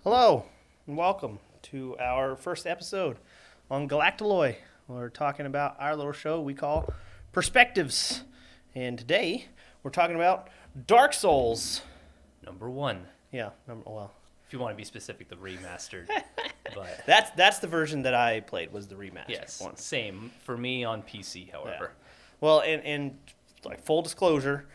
Hello, and welcome to our first episode on Galactalloy. We're talking about our little show we call Perspectives. And today, we're talking about Dark Souls. Number one. Yeah, If you want to be specific, the remastered. But that's the version that I played, was the remastered yes, one. same for me on PC. However, Well, and like full disclosure,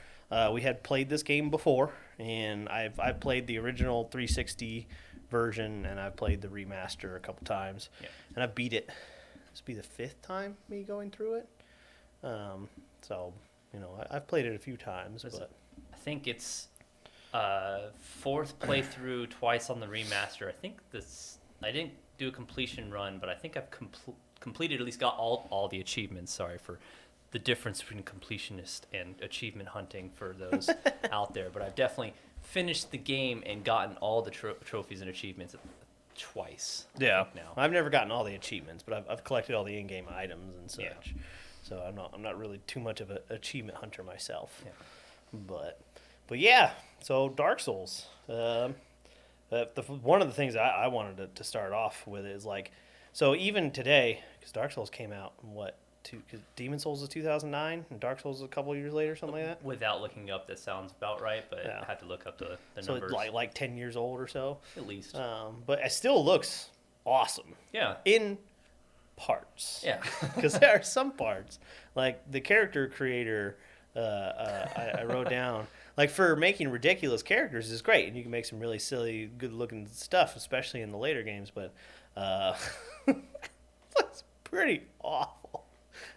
we had played this game before, and I've played the original 360 version, and I've played the remaster a couple times, and I beat it. This will be the fifth time me going through it. So I've played it a few times, but I think it's fourth playthrough, twice on the remaster. I think I didn't do a completion run, but I think I've completed, at least got all the achievements. Sorry for the difference between completionist and achievement hunting for those out there, but I've definitely finished the game and gotten all the trophies and achievements twice. yeah. Now I've never gotten all the achievements, but I've collected all the in-game items and such. Yeah. So I'm not really too much of an achievement hunter myself. Yeah. But yeah. So Dark Souls. One of the things I wanted to start off with is like, so even today, because Dark Souls came out in because Demon Souls is 2009 and Dark Souls is a couple years later, something like that. Without looking up, that sounds about right, but Yeah. I have to look up the So numbers. it's like 10 years old or so. At least. But it still looks awesome Yeah. in parts. Yeah. Because there are some parts, like the character creator, I wrote down, like for making ridiculous characters is great, and you can make some really silly, good-looking stuff, especially in the later games. But looks pretty awful,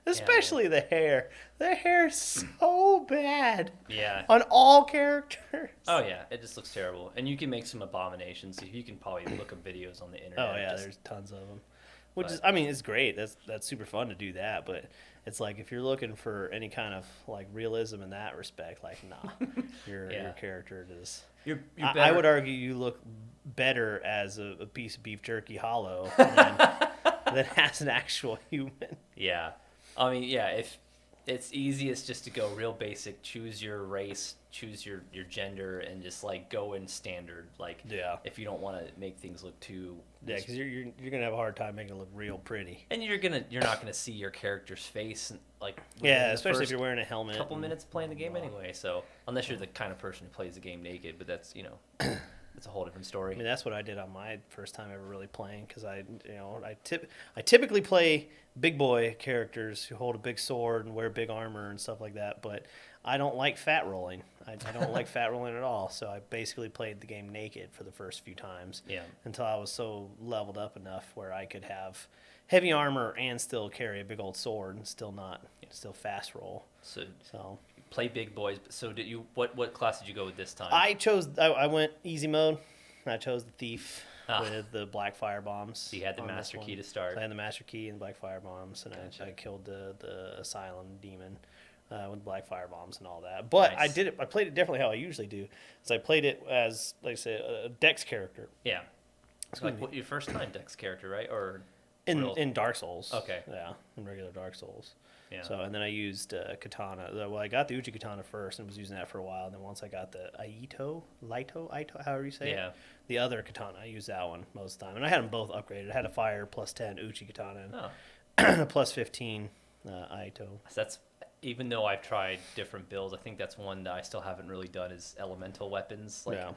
especially the hair. The hair's so bad Yeah. on all characters. Oh yeah, it just looks terrible, and you can make some abominations. You can probably look up videos on the internet. Oh yeah, just- there's tons of them. Which is, I mean, it's great. That's super fun to do that. But it's like if you're looking for any kind of like realism in that respect, like nah, your character is. You're I better. would argue you look better as a piece of beef jerky hollow than as an actual human. Yeah, I mean, yeah. If it's easiest just to go real basic, choose your race, choose your gender, and just like go in standard. Like, Yeah. if you don't want to make things look too. Yeah, because you're gonna have a hard time making it look real pretty. And you're not gonna see your character's face, like Yeah, within the especially if first you're wearing a helmet. couple and- minutes playing the game anyway. So unless you're the kind of person who plays the game naked, but that's that's a whole different story. I mean, that's what I did on my first time ever really playing, because I typically play big boy characters who hold a big sword and wear big armor and stuff like that, but I don't like fat rolling. I don't like fat rolling at all, so I basically played the game naked for the first few times Yeah. until I was so leveled up enough where I could have heavy armor and still carry a big old sword and still fast roll. So So you play big boys. So did you? What class did you go with this time? I went easy mode. I chose the thief Ah. with the black fire bombs. So you had the on this master one. key to start. So I had the master key and black fire bombs, and Gotcha. I killed the asylum demon with black fire bombs and all that. But Nice. I played it differently how I usually do. So I played it as, like I said, a Dex character Yeah. Excuse Like me. your first time Dex character, right? Or real- in Dark Souls. Okay. Yeah, in regular Dark Souls. Yeah. So and then I used katana. Well, I got the Uchi katana first and was using that for a while. And then once I got the Aito, however you say Yeah. it, the other katana, I used that one most of the time. And I had them both upgraded. I had a fire plus 10 Uchi katana Oh, and a plus 15 Aito. so that's even though I've tried different builds, I think that's one that I still haven't really done is elemental weapons. Like, Yeah.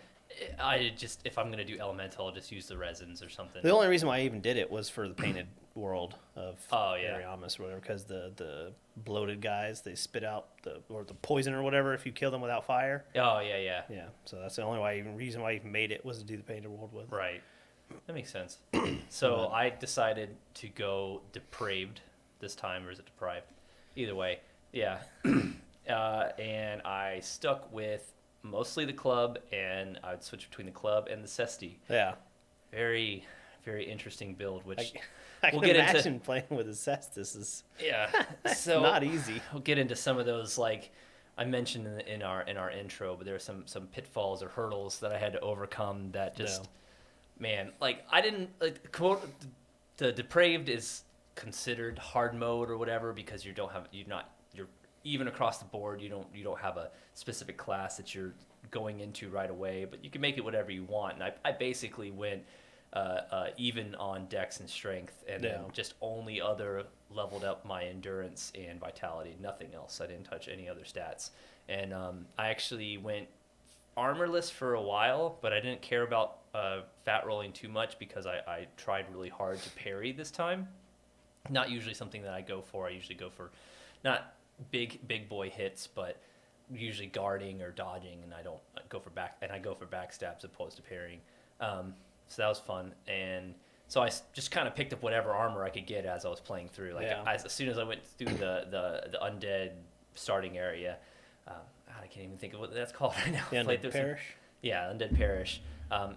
if I'm gonna do elemental, I'll just use the resins or something. The only reason why I even did it was for the painted world of Oh, yeah. Ariamis or whatever, because the bloated guys, they spit out the poison or whatever if you kill them without fire. Oh yeah. Yeah, so that's the only reason why I even made it was to do the painted world with. Right. That makes sense. So I decided to go depraved this time, or is it deprived? Either way, yeah. And I stuck with mostly the club, and I would switch between the club and the Cesti. Yeah, Very, very interesting build, which I we'll can get into. imagine playing with a Cestus is Yeah. So not easy. we'll get into some of those, like I mentioned in our intro, but there are some pitfalls or hurdles that I had to overcome that just, man, like I didn't like quote the depraved is considered hard mode or whatever because you're even across the board, you don't have a specific class that you're going into right away, but you can make it whatever you want. And I basically went even on dex and strength, and then just only other leveled up my endurance and vitality, nothing else. I didn't touch any other stats. And I actually went armorless for a while, but I didn't care about fat rolling too much because I tried really hard to parry this time. Not usually something that I go for. I usually go for not big boy hits, but usually guarding or dodging, and I don't go for I go for backstabs opposed to parrying. So that was fun, and so I just kind of picked up whatever armor I could get as I was playing through. Like as soon as I went through the undead starting area, I can't even think of what that's called right now. The Undead Parish. Undead Parish.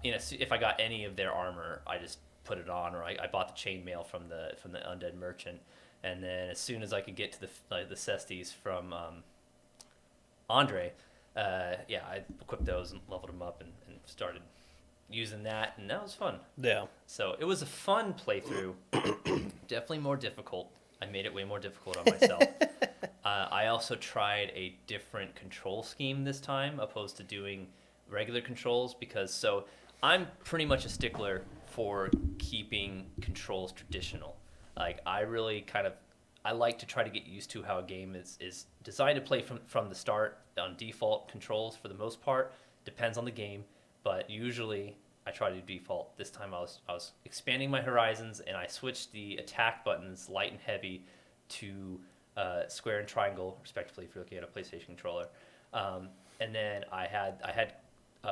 If I got any of their armor, I just put it on, or I bought the chainmail from the undead merchant, and then as soon as I could get to the cesties from Andre, I equipped those and leveled them up and started using that, and that was fun. Yeah. So it was a fun playthrough. Definitely more difficult. I made it way more difficult on myself. I also tried a different control scheme this time, opposed to doing regular controls, because I'm pretty much a stickler for keeping controls traditional. Like I like to try to get used to how a game is designed to play from the start on default controls for the most part. Depends on the game, but usually I try to default. This time I was expanding my horizons, and I switched the attack buttons light and heavy to square and triangle, respectively, if you're looking at a PlayStation controller. And then I had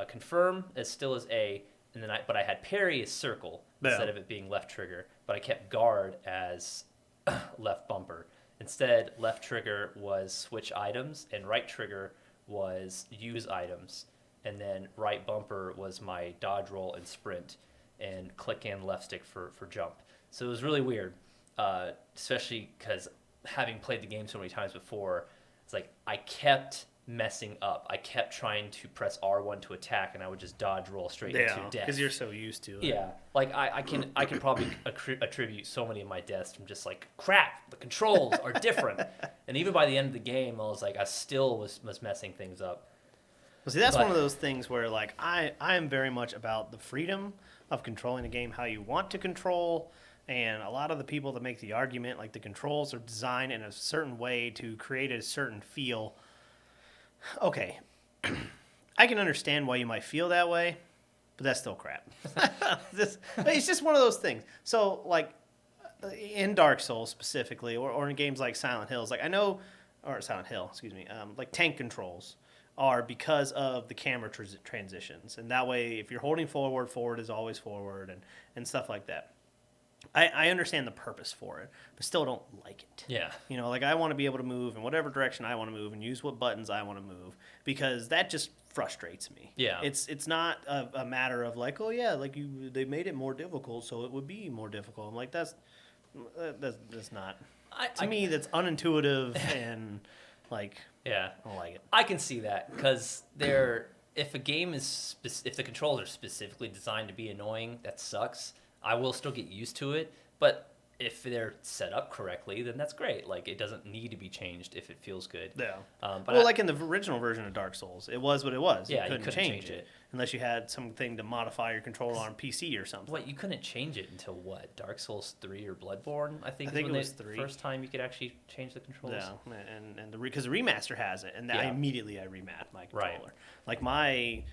confirm as still as A, and then I had parry as circle instead of it being left trigger. But I kept guard as left bumper. Instead, left trigger was switch items, and right trigger was use items. And then right bumper was my dodge roll and sprint, and click and left stick for jump. So it was really weird, especially because having played the game so many times before, it's like I kept messing up. I kept trying to press R1 to attack, and I would just dodge roll straight into death. Because you're so used to it. Yeah, like I can probably attribute so many of my deaths from just like crap. The controls are different, and even by the end of the game, I was like I still was messing things up. Well, see, that's one of those things where like I am very much about the freedom of controlling a game how you want to control. And a lot of the people that make the argument, like the controls are designed in a certain way to create a certain feel. Okay, I can understand why you might feel that way, but that's still crap. It's just one of those things. So, like, in Dark Souls specifically, or in games like Silent Hills, like Silent Hill, like tank controls are because of the camera transitions. And that way, if you're holding forward is always forward, and stuff like that. I understand the purpose for it, but still don't like it. Yeah. You know, like I want to be able to move in whatever direction I want to move and use what buttons I want to move, because that just frustrates me. Yeah. It's not a matter of like, oh yeah, like they made it more difficult, so it would be more difficult. I'm like, that's not. To me, that's unintuitive and like. Yeah. I don't like it. I can see that because if a game if the controls are specifically designed to be annoying, that sucks. I will still get used to it, but if they're set up correctly, then that's great. Like, it doesn't need to be changed if it feels good. Yeah. But like in the original version of Dark Souls, it was what it was. Yeah, you couldn't change it unless you had something to modify your controller on PC or something. What, you couldn't change it until what? Dark Souls 3 or Bloodborne, I think it was 3. First time you could actually change the controls. Yeah, and because the remaster has it, and I remat my controller. Right. Like my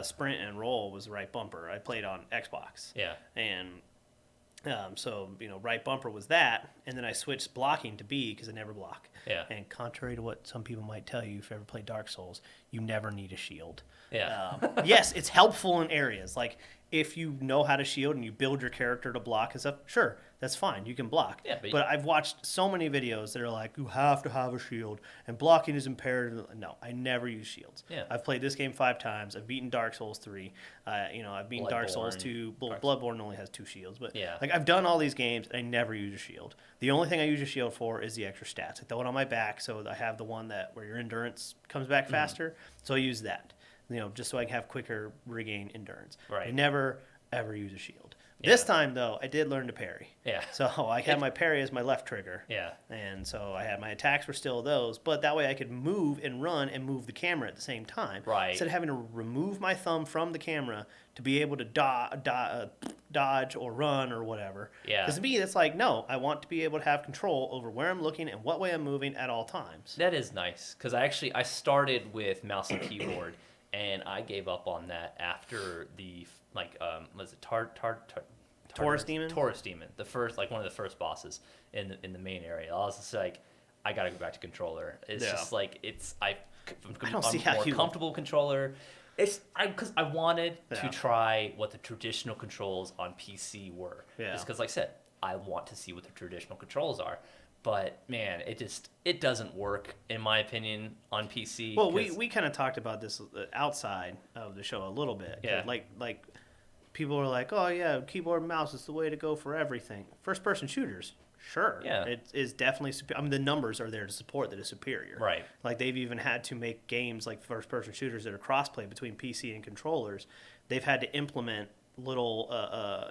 sprint and roll was the right bumper. I played on Xbox. Yeah. And so, right bumper was that, and then I switched blocking to B because I never block. Yeah. And contrary to what some people might tell you, if you ever played Dark Souls, you never need a shield. Yeah. Yes, it's helpful in areas. Like, if you know how to shield and you build your character to block and stuff, sure, that's fine. You can block. Yeah, but I've watched so many videos that are like, you have to have a shield, and blocking is imperative. No, I never use shields. Yeah. I've played this game 5 times. I've beaten Dark Souls 3. I've beaten Dark Souls 2. Bloodborne only has 2 shields. But like, I've done all these games, and I never use a shield. The only thing I use a shield for is the extra stats. I throw it on my back, so I have the one where your endurance comes back faster. So I use that. Just so I can have quicker regain endurance. Right. I never, ever use a shield. This time, though, I did learn to parry. Yeah. So I had my parry as my left trigger. Yeah. And so I had my attacks were still those, but that way I could move and run and move the camera at the same time. Right. Instead of having to remove my thumb from the camera to be able to dodge or run or whatever. Yeah. Because to me, it's like, no, I want to be able to have control over where I'm looking and what way I'm moving at all times. That is nice, because I started with mouse and keyboard, and I gave up on that after the was it Taurus Demon? Taurus Demon, the first, like one of the first bosses in the main area. I was just like, I gotta go back to controller. It's just like I'm don't see how more you- comfortable controller. Because I wanted to try what the traditional controls on PC were. Yeah. Just because, like I said, I want to see what the traditional controls are. But man, it doesn't work in my opinion on PC. Well, we kind of talked about this outside of the show a little bit. Yeah. Like people are like, oh yeah, keyboard and mouse is the way to go for everything. First person shooters, sure. Yeah. It is definitely. I mean, the numbers are there to support that it's superior. Right. Like they've even had to make games like first person shooters that are crossplay between PC and controllers. They've had to implement little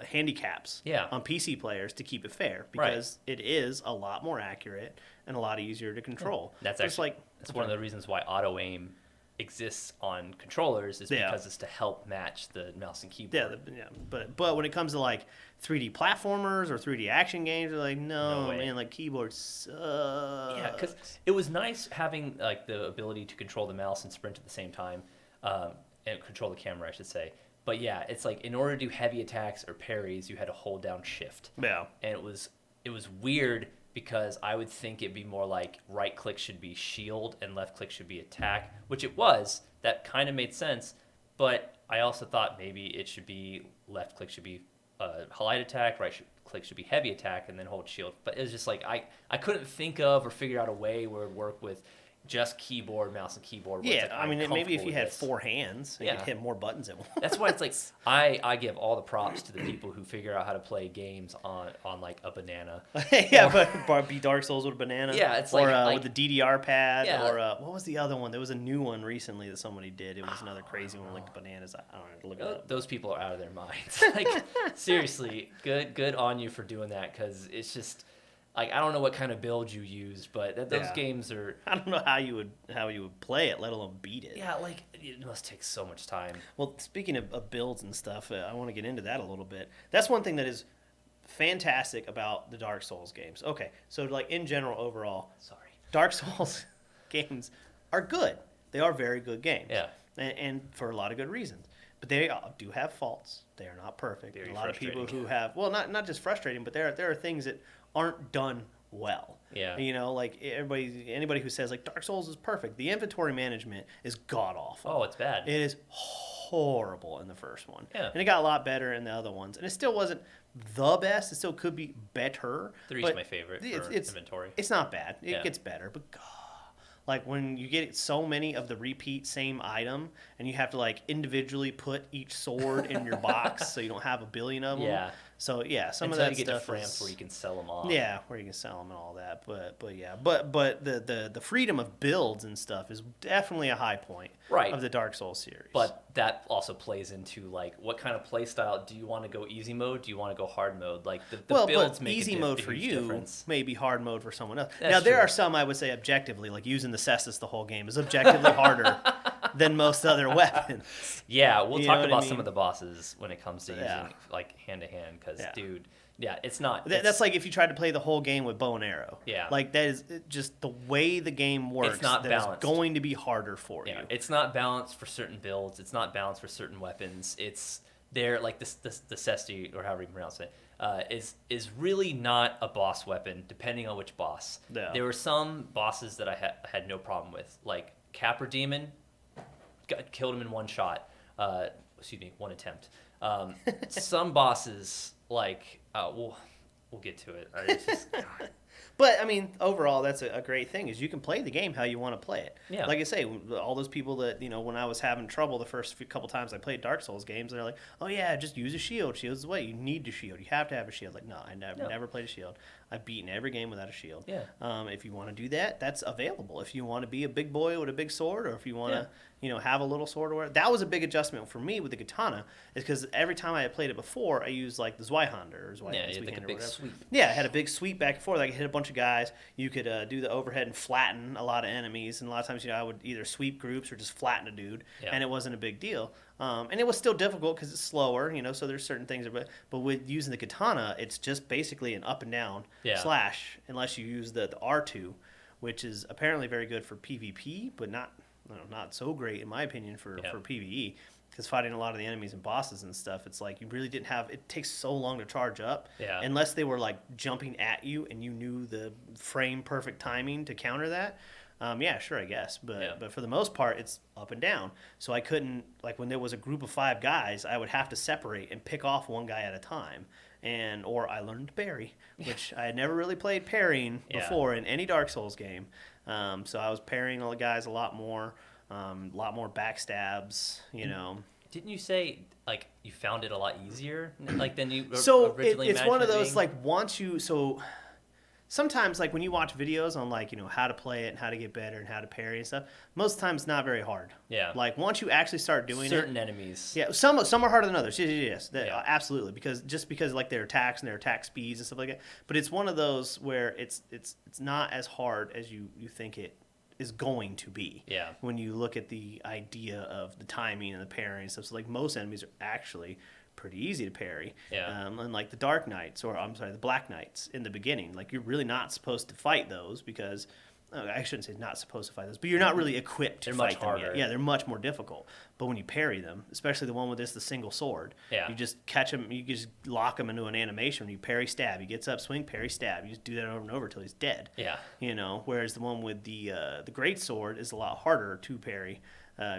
handicaps on PC players to keep it fair because it is a lot more accurate and a lot easier to control. That's one of the reasons why auto aim exists on controllers is because it's to help match the mouse and keyboard. But when it comes to like 3D platformers or 3D action games, they're like, no way. man, like keyboard sucks. Yeah, because it was nice having like the ability to control the mouse and sprint at the same time, and control the camera, I should say. But yeah, it's like in order to do heavy attacks or parries, you had to hold down shift. Yeah. And it was weird because I would think it'd be more like right click should be shield and left click should be attack, which it was. That kind of made sense. But I also thought maybe it should be left click should be light attack, click should be heavy attack, and then hold shield. But it was just like I couldn't think of or figure out a way where it would work with just keyboard, mouse, and keyboard. Yeah, I mean, maybe if you had 4 hands, you could hit more buttons at once. That's why it's like I give all the props to the people who figure out how to play games on like a banana. but be Dark Souls with a banana. Yeah, it's or like with the DDR pad. Yeah. Or what was the other one? There was a new one recently that somebody did. It was another crazy one like the bananas. I don't know. Look it up. Those people are out of their minds. Like seriously, good on you for doing that because it's just. Like I don't know what kind of build you use, but those games are. I don't know how you would play it, let alone beat it. Yeah, like it must take so much time. Well, speaking of builds and stuff, I want to get into that a little bit. That's one thing that is fantastic about the Dark Souls games. Okay, so like in general, overall, Dark Souls games are good. They are very good games. Yeah, and for a lot of good reasons. But they do have faults. They are not perfect. Very a lot of people who have not just frustrating, but there are things that aren't done well. Yeah. You know, like anybody who says like Dark Souls is perfect, the inventory management is god awful. Oh, it's bad. It is horrible in the first one. Yeah. And it got a lot better in the other ones. And it still wasn't the best. It still could be better. 3 is my favorite for inventory. It's not bad. It gets better, but God. Like when you get so many of the repeat same item and you have to like individually put each sword in your box so you don't have a billion of them. Yeah. So yeah, some Until of that you get stuff to Framps is, where you can sell them off. Yeah, where you can sell them and all that. But the freedom of builds and stuff is definitely a high point of the Dark Souls series. But that also plays into like what kind of play style do you want to go easy mode? Do you want to go hard mode? Like the builds make easy mode for you difference. may be hard mode for someone else. That's now there true. are some I would say objectively, like using the Cestus the whole game is objectively harder than most other weapons. Yeah, we'll You talk know what about I some mean? of the bosses when it comes to using like hand to hand because dude. Yeah, it's not. That's like if you tried to play the whole game with bow and arrow. Yeah. Like that is just the way the game works. It's not balanced. It's going to be harder for you. It's not balanced for certain builds. It's not balanced for certain weapons. It's there like the Cesti or however you pronounce it is really not a boss weapon depending on which boss. Yeah. There were some bosses that I had no problem with, like Capra Demon. Killed him in one shot. One attempt. Some bosses like we'll get to it. It's just, But I mean, overall, that's a great thing is you can play the game how you want to play it. Yeah. Like I say, all those people that when I was having trouble the first couple times I played Dark Souls games, they're like, "Oh yeah, just use a shield. Shield's the way. You need to shield. You have to have a shield." Like, no, I never played a shield. I've beaten every game without a shield. Yeah. If you want to do that, that's available. If you want to be a big boy with a big sword, or if you want to, have a little sword or whatever. That was a big adjustment for me with the katana, is because every time I had played it before, I used like the Zweihander or Zweihander. Yeah, you had like a big sweep. Yeah, it had a big sweep back and forth. I could hit a bunch of guys. You could do the overhead and flatten a lot of enemies. And a lot of times, I would either sweep groups or just flatten a dude, and it wasn't a big deal. And it was still difficult because it's slower, so there's certain things. But with using the katana, it's just basically an up and down slash, unless you use the R2, which is apparently very good for PvP, but not so great, in my opinion, for PvE. Because fighting a lot of the enemies and bosses and stuff, it's like you really didn't have. It takes so long to charge up, unless they were like jumping at you and you knew the frame perfect timing to counter that. Sure, I guess, but for the most part, it's up and down. So I couldn't, like, when there was a group of 5 guys, I would have to separate and pick off one guy at a time, or I learned to parry, which I had never really played parrying before in any Dark Souls game. So I was parrying all the guys a lot more backstabs, Didn't you say like you found it a lot easier, like than you it's originally imagined one of it those being? like sometimes, like, when you watch videos on, like, how to play it and how to get better and how to parry and stuff, most of the time it's not very hard. Yeah. Like, once you actually start doing certain enemies. Yeah, some are harder than others. Yes. Absolutely. Because like their attacks and their attack speeds and stuff like that. But it's one of those where it's not as hard as you think it is going to be. Yeah. When you look at the idea of the timing and the parrying and stuff. So, like, most enemies are actually pretty easy to parry. Yeah. Unlike the Dark Knights, the Black Knights in the beginning. Like, you're really not supposed to fight those because, I shouldn't say not supposed to fight those, but you're not really equipped to fight them yet. Yeah, they're much more difficult. But when you parry them, especially the one with the single sword, you just catch him, you just lock him into an animation. When you parry, stab, he gets up, swing, parry, stab. You just do that over and over until he's dead. Yeah. Whereas the one with the great sword is a lot harder to parry.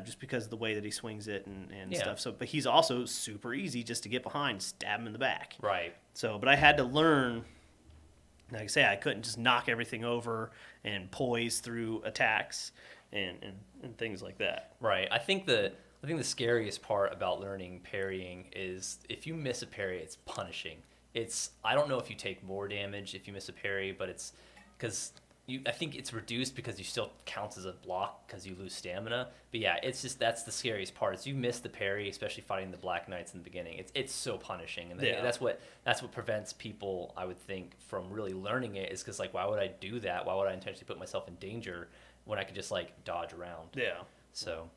Just because of the way that he swings it and stuff. So, but he's also super easy just to get behind, stab him in the back. Right. So, but I had to learn. Like I say, I couldn't just knock everything over and poise through attacks and things like that. Right. I think the scariest part about learning parrying is if you miss a parry, it's punishing. I don't know if you take more damage if you miss a parry, but it's because. I think it's reduced because you still counts as a block because you lose stamina. But yeah, it's just that's the scariest part. Is you miss the parry, especially fighting the Black Knights in the beginning. It's so punishing, and that's what prevents people, I would think, from really learning it. Is because, like, why would I do that? Why would I intentionally put myself in danger when I could just, like, dodge around? Yeah. So.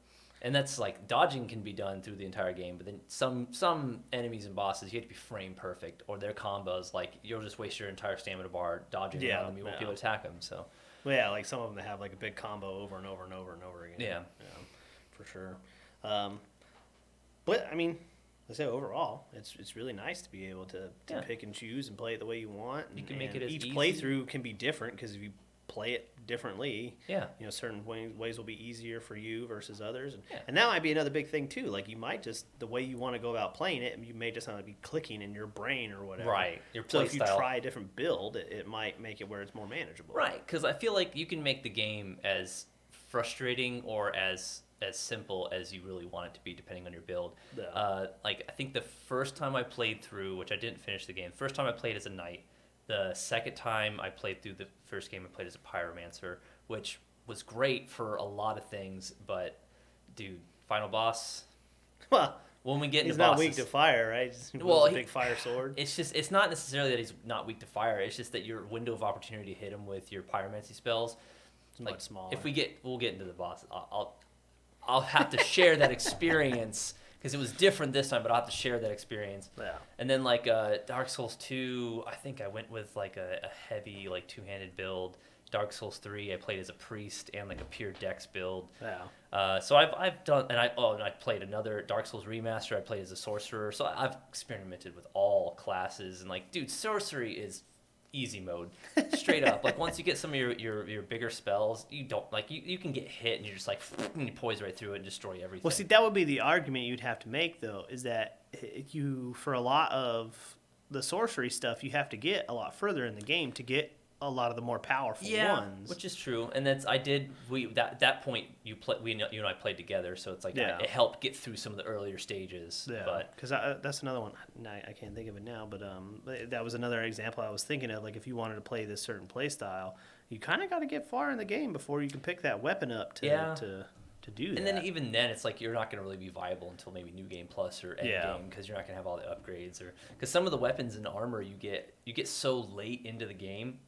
And that's like dodging can be done through the entire game, but then some enemies and bosses you have to be frame perfect, or their combos like you'll just waste your entire stamina bar dodging around them. You won't be able to attack them. So, well, yeah, like some of them that have like a big combo over and over and over and over again. Yeah, for sure. But I mean, I say overall, it's really nice to be able to pick and choose and play it the way you want. And, you can make it as each easy. Playthrough can be different because if you play it differently, certain ways will be easier for you versus others, and that might be another big thing too. Like, you might just, the way you want to go about playing it, you may just not be clicking in your brain or whatever. Right. Your so play if you style. try a different build, it might make it where it's more manageable. Right, because I feel like you can make the game as frustrating or as simple as you really want it to be, depending on your build. Yeah. Like, I think the first time I played through, which I didn't finish the game, first time I played as a knight. The second time I played through the first game, I played as a pyromancer, which was great for a lot of things, but, dude, final boss. Well, when we get into he's bosses, not weak to fire, right? Just a big fire sword. It's not necessarily that he's not weak to fire. It's just that your window of opportunity to hit him with your pyromancy spells, much smaller. If we'll get into the boss. I'll have to share that experience. Because it was different this time, but I'll have to share that experience. Yeah. And then, like, Dark Souls 2, I think I went with, like, a heavy, like, two-handed build. Dark Souls 3, I played as a priest and, like, a pure dex build. Yeah. So I've done, and I played another Dark Souls remaster. I played as a sorcerer. So I've experimented with all classes. And, like, dude, sorcery is easy mode, straight up. Like, once you get some of your bigger spells, you don't, like, you can get hit and you're just like, and you poise right through it and destroy everything. Well, see, that would be the argument you'd have to make, though, is that you, for a lot of the sorcery stuff, you have to get a lot further in the game to get a lot of the more powerful ones. Which is true. And that point you and I played together, so it's like it helped get through some of the earlier stages. Yeah, but because that's another one. I can't think of it now, but that was another example I was thinking of. Like if you wanted to play this certain play style, you kind of got to get far in the game before you can pick that weapon up to do that. And then even then, it's like you're not going to really be viable until maybe New Game Plus or End Game, because you're not going to have all the upgrades, or because some of the weapons and armor you get so late into the game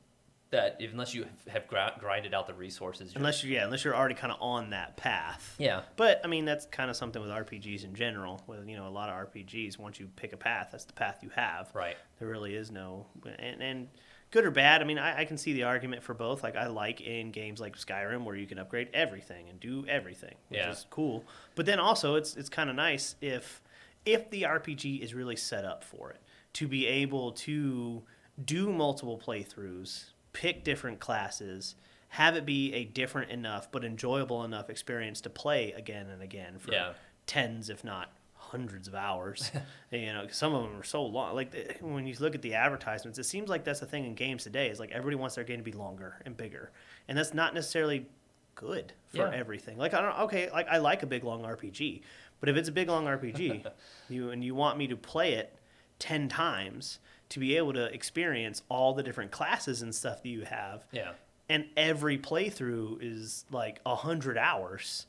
that unless you have grinded out the resources, unless you're already kind of on that path. Yeah. But I mean that's kind of something with RPGs in general. With a lot of RPGs, once you pick a path, that's the path you have. Right. There really is no and good or bad. I mean, I can see the argument for both. Like, I like in games like Skyrim where you can upgrade everything and do everything, which is cool. But then also, it's kind of nice if the RPG is really set up for it to be able to do multiple playthroughs, pick different classes, have it be a different enough but enjoyable enough experience to play again and again for tens, if not hundreds of hours. Some of them are so long. Like when you look at the advertisements, it seems like that's the thing in games today. Is like everybody wants their game to be longer and bigger, and that's not necessarily good for everything. Like I like a big long RPG, but if it's a big long RPG, you want me to play it 10 times to be able to experience all the different classes and stuff that you have. Yeah. And every playthrough is like 100 hours.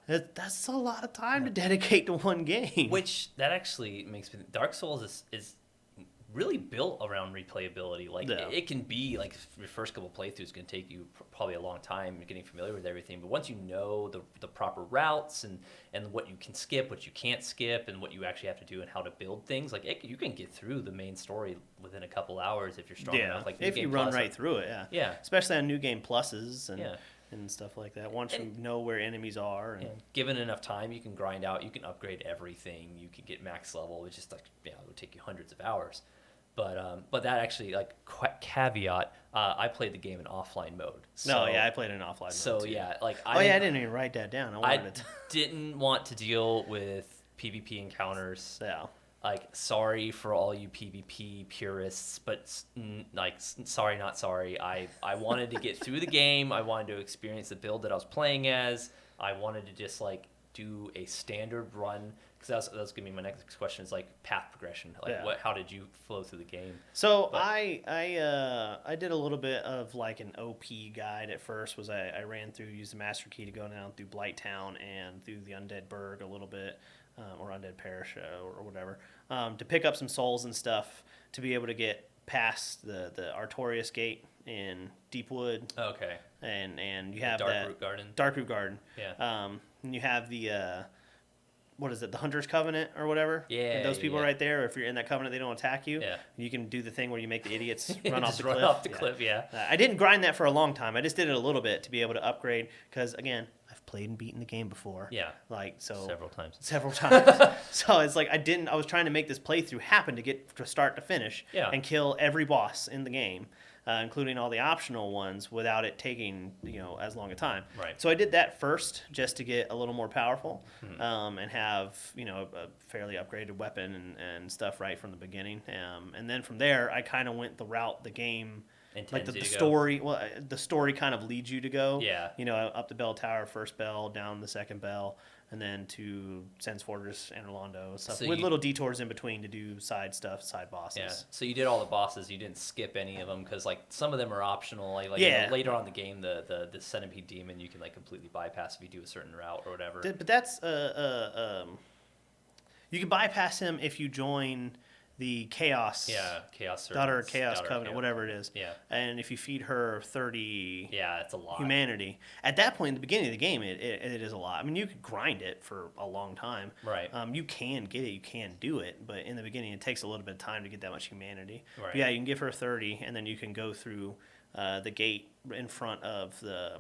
That's a lot of time to dedicate to one game. Which that actually makes me. Dark Souls is really built around replayability. Like it can be like your first couple playthroughs can take you probably a long time getting familiar with everything. But once you know the proper routes and what you can skip, what you can't skip, and what you actually have to do and how to build things, like you can get through the main story within a couple hours if you're strong enough. Like if you run right through it, yeah. Especially on New Game Pluses and stuff like that. Once you know where enemies are. And given enough time, you can grind out, you can upgrade everything, you can get max level. It's just like, it would take you hundreds of hours. But that actually, like, caveat, I played the game in offline mode. So, I played in offline mode. So, too. I didn't even write that down. I didn't want to deal with PvP encounters. Yeah. Like, sorry for all you PvP purists, but sorry, not sorry. I wanted to get through the game. I wanted to experience the build that I was playing as. I wanted to just do a standard run, because that was gonna be my next question. Is like path progression. How did you flow through the game? So I did a little bit of like an OP guide at first. I ran through, used the master key to go down through Blighttown and through the Undead Burg a little bit. Or Undead Parish or whatever, to pick up some souls and stuff to be able to get past the Artorias Gate in Deepwood. Okay. And you have Darkroot Garden. Darkroot Garden. Yeah. And you have the what is it, the Hunter's Covenant or whatever? Yeah. And those people right there, if you're in that covenant, they don't attack you. Yeah. You can do the thing where you make the idiots run off the cliff. Run off the cliff, yeah. I didn't grind that for a long time. I just did it a little bit to be able to upgrade because, again, I've played and beaten the game before. Yeah. Several times. So it's like I was trying to make this playthrough happen to get to start to finish and kill every boss in the game. Including all the optional ones, without it taking as long a time. Right. So I did that first just to get a little more powerful, and have a fairly upgraded weapon and stuff right from the beginning. And then from there, I kind of went the route the game, like the story. Well, the story kind of leads you to go. Yeah. Up the bell tower, first bell, down the second bell, and then to Sen's Fortress and Orlando and stuff, so with little detours in between to do side stuff, side bosses. Yeah. So you did all the bosses. You didn't skip any of them because some of them are optional. Later on in the game, the centipede demon you can completely bypass if you do a certain route or whatever. But that's you can bypass him if you join the Chaos. Yeah, Chaos Daughter Chaos Covenant, whatever it is. Yeah. And if you feed her 30 it's a lot. Humanity. At that point, in the beginning of the game, it is a lot. I mean, you could grind it for a long time. Right. You can get it, you can do it, but in the beginning, it takes a little bit of time to get that much humanity. Right. But you can give her 30, and then you can go through the gate in front of the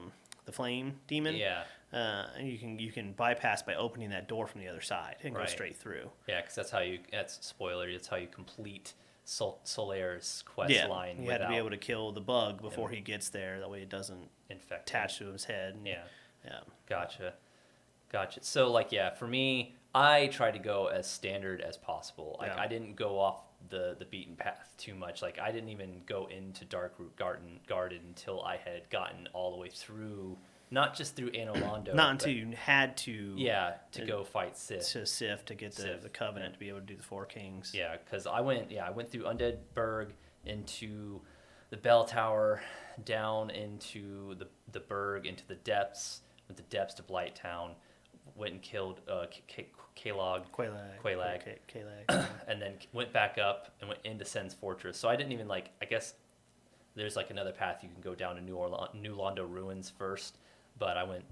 flame demon. Yeah. And you can bypass by opening that door from the other side and go straight through. Yeah, because that's spoiler. That's how you complete Solaire's quest line. You had to be able to kill the bug before he gets there. That way it doesn't infect attach to his head. Yeah. Gotcha. So for me, I tried to go as standard as possible. Like Yeah. I didn't go off the beaten path too much. Like I didn't even go into Darkroot Garden until I had gotten all the way through, not just through Anolondo. Not until you had to. Yeah, to go fight Sith. To Sif to get Sif, the Covenant to be able to do the Four Kings. Yeah, because I went through Undead Burg into the Bell Tower, down into the Burg, into the depths, with the depths to Blighttown. Went and killed Kalog, Quelaag. And then went back up and went into Sen's Fortress. So I didn't even I guess there's another path you can go down to New Londo Ruins first, but I went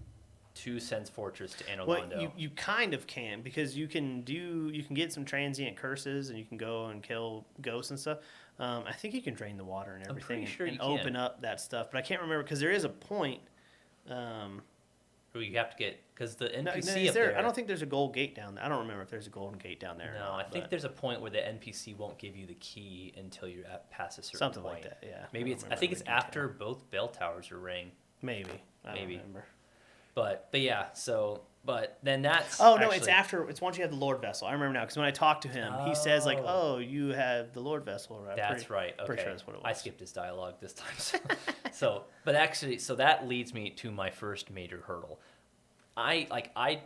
to Sen's Fortress to Anolondo. Well, you kind of can, because you can get some transient curses and you can go and kill ghosts and stuff. I think you can drain the water and everything and open up that stuff, but I can't remember because there is a point. Where you have to get, because the NPC up there. I don't think there's a gold gate down there. I don't remember if there's a golden gate down there. No, I think there's a point where the NPC won't give you the key until you're past a certain something point. like that. Yeah, maybe I think it's after both bell towers are ring. Maybe. I don't remember. But yeah, but then that's. Oh no, it's after. It's once you have the Lord Vessel. I remember now because when I talked to him, he says "Oh, you have the Lord Vessel." Right? That's right. Okay. Pretty sure that's what it was. I skipped his dialogue this time. But actually, that leads me to my first major hurdle. I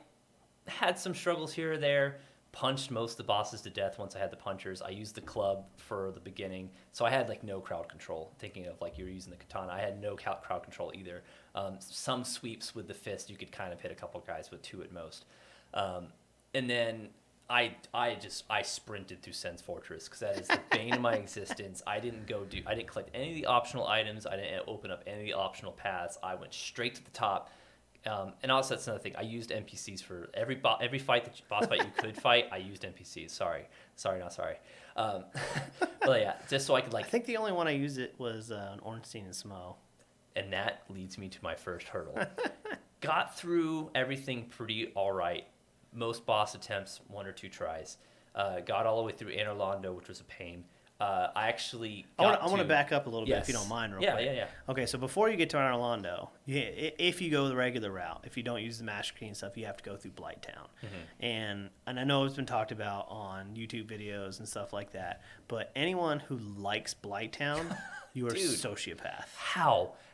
had some struggles here or there. Punched most of the bosses to death once I had the punchers. I used the club for the beginning, so I had no crowd control. Thinking of you were using the katana, I had no crowd control either. Some sweeps with the fist, you could kind of hit a couple guys with 2 at most. And then I sprinted through Sen's Fortress because that is the bane of my existence. I didn't collect any of the optional items. I didn't open up any of the optional paths. I went straight to the top. And also that's another thing. I used NPCs for every boss fight you could fight. I used NPCs. Sorry, not sorry. But yeah, just so I could I think the only one I used it was an Ornstein and Smo. And that leads me to my first hurdle. Got through everything pretty all right. Most boss attempts, 1 or 2 tries. Got all the way through Anolondo, which was a pain. I actually I want to back up a little bit if you don't mind real quick. Yeah. Okay, so before you get to Orlando, if you go the regular route, if you don't use the Master Key and stuff, you have to go through Blighttown. Mm-hmm. And I know it's been talked about on YouTube videos and stuff like that, but anyone who likes Blighttown, you are a sociopath.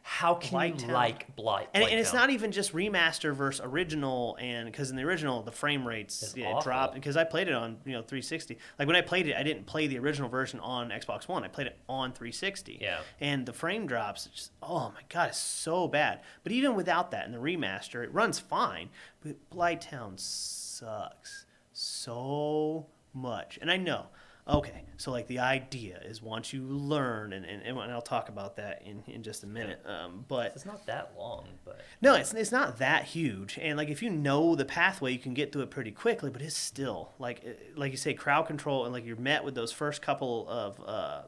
How can you like Blighttown? And it's not even just remaster versus original, and because in the original the frame rates dropped. Because I played it on 360. Like when I played it, I didn't play the original version on Xbox One. I played it on 360. Yeah. And the frame drops. Just, oh my god, it's so bad. But even without that in the remaster, it runs fine. But Blighttown sucks so much, and I know. Okay, so the idea is once you learn, and I'll talk about that in just a minute. But it's not that long, but no, it's not that huge. And if you know the pathway, you can get through it pretty quickly. But it's still like you say, crowd control, and you're met with those first couple of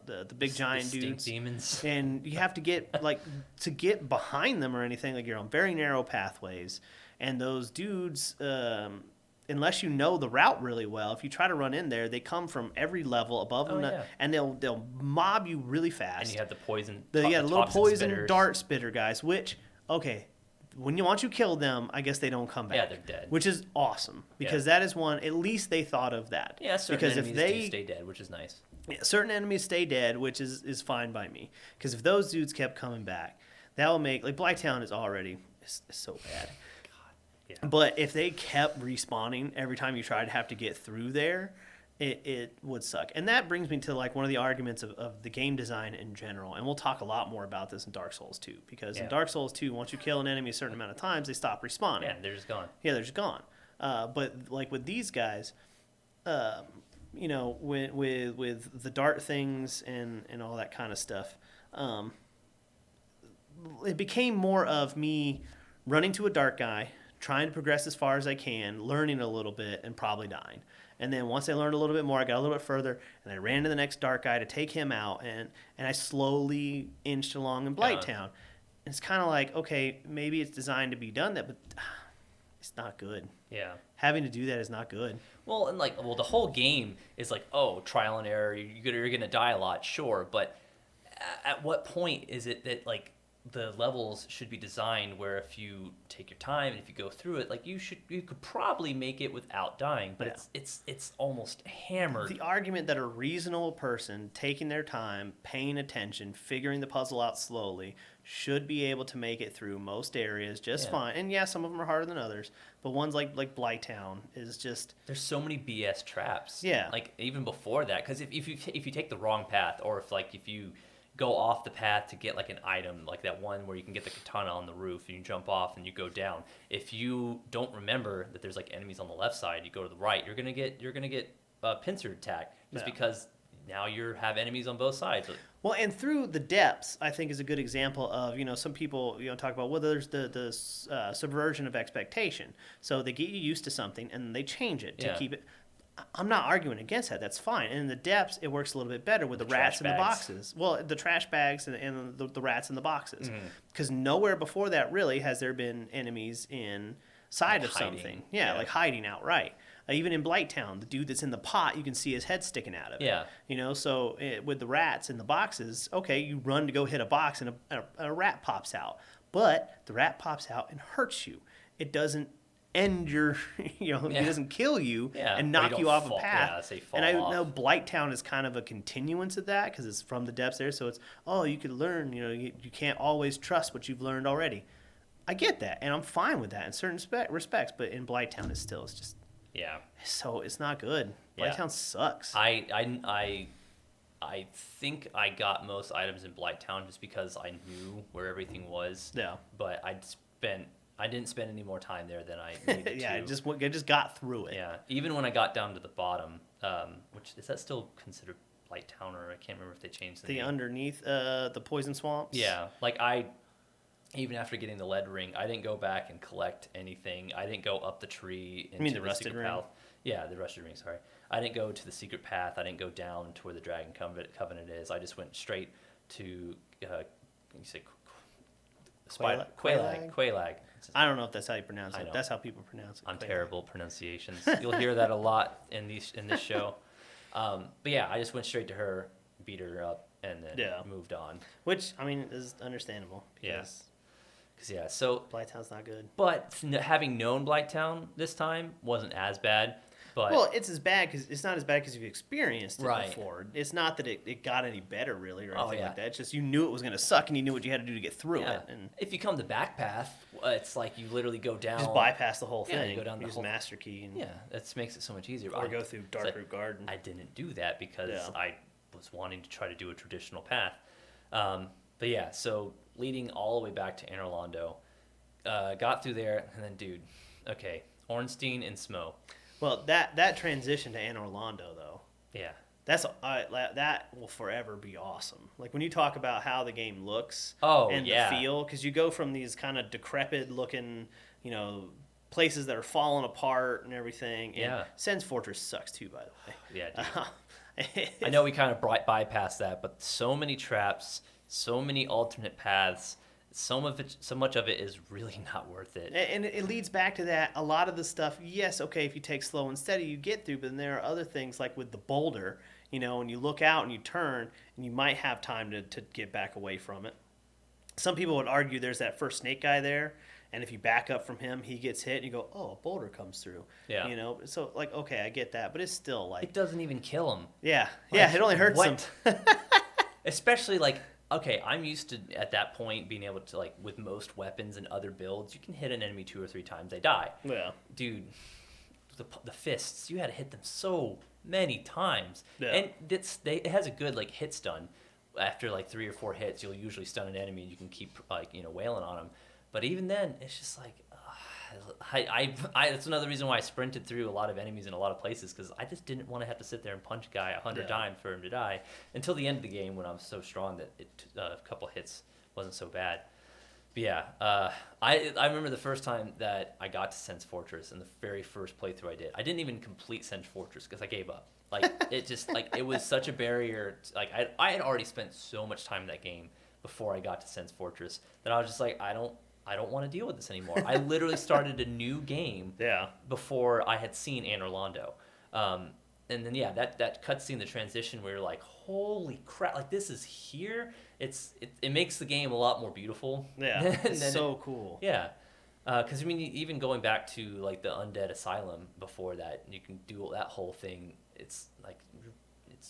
the big giant dudes, demons, and you have to get to get behind them or anything. You're on very narrow pathways, and those dudes. Unless you know the route really well, if you try to run in there, they come from every level above them, and they'll mob you really fast. And you have the poison, the little poison spitters. Dart spitter guys. Which once you kill them, I guess they don't come back. Yeah, they're dead. Which is awesome because that is one. At least they thought of that. Yeah, certain enemies do stay dead, which is nice. Yeah, certain enemies stay dead, which is fine by me. Because if those dudes kept coming back, that will make Blighttown is already so bad. Yeah. But if they kept respawning every time you tried to have to get through there, it would suck. And that brings me to one of the arguments of the game design in general. And we'll talk a lot more about this in Dark Souls 2. Because in Dark Souls 2, once you kill an enemy a certain amount of times, they stop respawning. Yeah, they're just gone. Yeah, they're just gone. But with these guys, with the dart things and all that kind of stuff, it became more of me running to a dart guy, trying to progress as far as I can, learning a little bit, and probably dying. And then once I learned a little bit more, I got a little bit further, and I ran to the next dark guy to take him out, and I slowly inched along in Blighttown. And it's kind of okay, maybe it's designed to be done that, but it's not good. Yeah. Having to do that is not good. Well, and the whole game is trial and error, you're going to die a lot, sure, but at what point is it that, the levels should be designed where if you take your time and if you go through it, like you could probably make it without dying, but Yeah. it's almost hammered. The argument that a reasonable person taking their time, paying attention, figuring the puzzle out slowly, should be able to make it through most areas just Yeah. fine. And yeah, some of them are harder than others, but ones like Blighttown is just There's so many BS traps. Yeah. Like even before that, because if you take the wrong path, or if you go off the path to get like an item, like that one where you can get the katana on the roof and you jump off and you go down. If you don't remember that there's like enemies on the left side, you go to the right, you're gonna get pincer attack just Yeah. because now you have enemies on both sides. well, and through the depths, I think is a good example of some people talk about well, there's the subversion of expectation. So they get you used to something and they change it to Yeah. keep it. I'm not arguing against that. That's fine. And in the depths, it works a little bit better with the rats in trash the bags. boxes. Well, the trash bags and the rats in the boxes. Mm-hmm. Because nowhere before that really has there been enemies inside Like of hiding. something. Yeah, like hiding outright. Even in Blighttown, the dude that's in the pot, you can see his head sticking out of it. Yeah. So with the rats in the boxes, okay, you run to go hit a box and a rat pops out. But the rat pops out and hurts you. It doesn't end your, it doesn't kill you Yeah, and but you knock don't you off fall- a path. yeah, say fall And I off. know Blighttown is kind of a continuance of that because it's from the depths there. So it's, you could learn, you can't always trust what you've learned already. I get that, and I'm fine with that in certain respects, but in Blighttown, it's just, Yeah. so it's not good. Yeah. Blighttown sucks. I think I got most items in Blighttown just because I knew where everything was. Yeah. But I didn't spend any more time there than I needed Yeah, to. I just got through it. Yeah. Even when I got down to the bottom, which is that still considered Blighttown, or I can't remember if they changed the The name. underneath the poison swamps. Yeah. Like even after getting the lead ring, I didn't go back and collect anything. I didn't go up the tree into mean the rusted secret ring? path. Yeah, the rusted ring. Sorry, I didn't go to the secret path. I didn't go down to where the dragon covenant is. I just went straight to you say Qualag. I don't know if that's how you pronounce I it. know. That's how people pronounce it. I'm Quayle. terrible pronunciations. You'll hear that a lot in this show. But yeah, I just went straight to her, beat her up, and then moved on. Which, I mean, is understandable. Yeah. Because So Blighttown's not good. But having known Blighttown this time wasn't as bad. But Well, it's not as bad because you've experienced it Right. before. It's not that it got any better really or Oh, anything yeah. like that. It's just you knew it was going to suck and you knew what you had to do to get through yeah, it and if you come the back path, it's like you literally go down. just bypass the whole Yeah, thing. you go down the use whole- master key and Yeah, that makes it so much easier. or go through it's like, Darkroot Garden. I didn't do that because Yeah. I was wanting to try to do a traditional path. But yeah, so leading all the way back to Anor Londo, got through there, and then dude, okay, Ornstein and Smo. Well, that transition to Anor Londo though. Yeah. That will forever be awesome. Like when you talk about how the game looks and yeah. the feel, because you go from these kind of decrepit looking, places that are falling apart and everything. And Yeah. Sen's Fortress sucks too, by the way. Yeah, dude. I know we kind of bypassed that, but so many traps, so many alternate paths, so much of it is really not worth it. And it leads back to that. A lot of the stuff, yes, okay, if you take slow and steady, you get through. But then there are other things like with the boulder, when you look out and you turn, and you might have time to get back away from it. Some people would argue there's that first snake guy there, and if you back up from him, he gets hit, and you go, oh, a boulder comes through. Yeah. So, like, okay, I get that, but it's still like... It doesn't even kill him. Yeah, Like, it only hurts him. what? Especially like, okay, I'm used to at that point being able to, like, with most weapons and other builds, you can hit an enemy 2 or 3 times, they die. Yeah. Dude, the fists, you had to hit them so many times. Yeah. And it has a good, like, hit stun. After, like, 3 or 4 hits, you'll usually stun an enemy and you can keep, like, wailing on them. But even then, it's just like, that's another reason why I sprinted through a lot of enemies in a lot of places, because I just didn't want to have to sit there and punch a guy 100 times for him to die until the end of the game when I was so strong that a couple hits wasn't so bad. But yeah, I remember the first time that I got to Sen's Fortress, and the very first playthrough I did. I didn't even complete Sen's Fortress because I gave up. Like, it just, like, it was such a barrier. Like, I had already spent so much time in that game before I got to Sen's Fortress that I was just like, I don't want to deal with this anymore. I literally started a new game before I had seen Anor Londo. And then, yeah, that cutscene, the transition where you're like, holy crap! Like this is here. It makes the game a lot more beautiful. Yeah, it's so cool. Yeah, because I mean, even going back to like the Undead Asylum before that, you can do that whole thing. It's like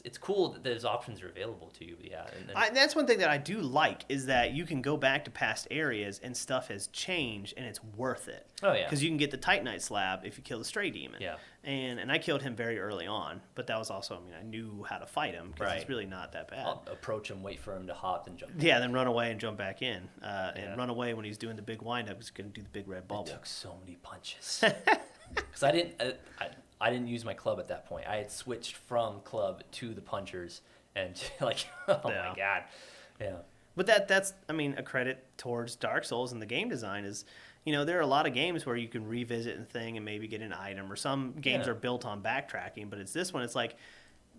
it's cool that those options are available to you. Yeah, and That's one thing that I do like is that you can go back to past areas and stuff has changed and it's worth it. Oh yeah, because you can get the Titanite slab if you kill the Stray Demon. Yeah, and I killed him very early on, but that was also, I mean, I knew how to fight him because right. It's really not that bad. I'll approach him, wait for him to hop, and jump. Yeah, then run away and jump back in, and run away when he's doing the big windup. He's going to do the big red bubble. It took so many punches because I didn't use my club at that point. I had switched from club to the punchers, and like, oh my god, yeah. But that's I mean, a credit towards Dark Souls and the game design is, you know, there are a lot of games where you can revisit a thing and maybe get an item, or some games are built on backtracking, but it's this one. It's like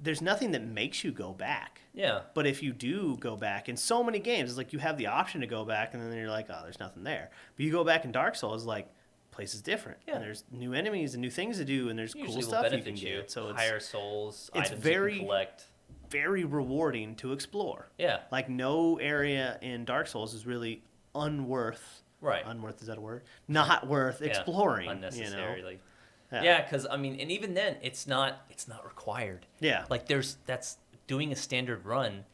there's nothing that makes you go back. Yeah. But if you do go back in so many games, it's like you have the option to go back, and then you're like, oh, there's nothing there. But you go back in Dark Souls, like, place is different, and there's new enemies and new things to do, and there's cool stuff you can get. So it's higher souls, it's items very you can collect. Very rewarding to explore. Yeah, like no area in Dark Souls is really unworth. Right, unworth, is that a word? Not worth exploring. Unnecessarily. You know? Yeah, because I mean, and even then, it's not required. Yeah, like that's doing a standard run.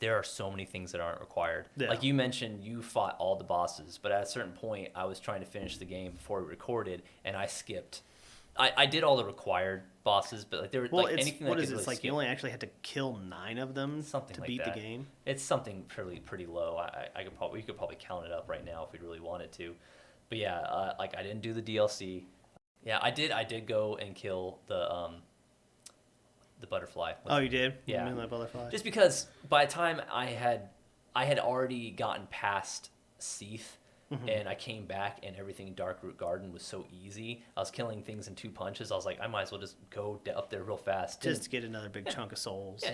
There are so many things that aren't required. Yeah. Like you mentioned, you fought all the bosses, but at a certain point, I was trying to finish the game before we recorded, and I skipped. I did all the required bosses, but like there were anything that what I is could it? really It's like skip. you only actually had to kill 9 of them to beat the game. It's something pretty low. We could probably count it up right now if we really wanted to. But yeah, like I didn't do the DLC. Yeah, I did go and kill the butterfly. Oh, you did? Yeah, you mean that butterfly? Just because by the time I had already gotten past Seath, and I came back and everything in Darkroot Garden was so easy. I was killing things in 2 punches. I was like, I might as well just go up there real fast. Just to get another big chunk of souls. Yeah,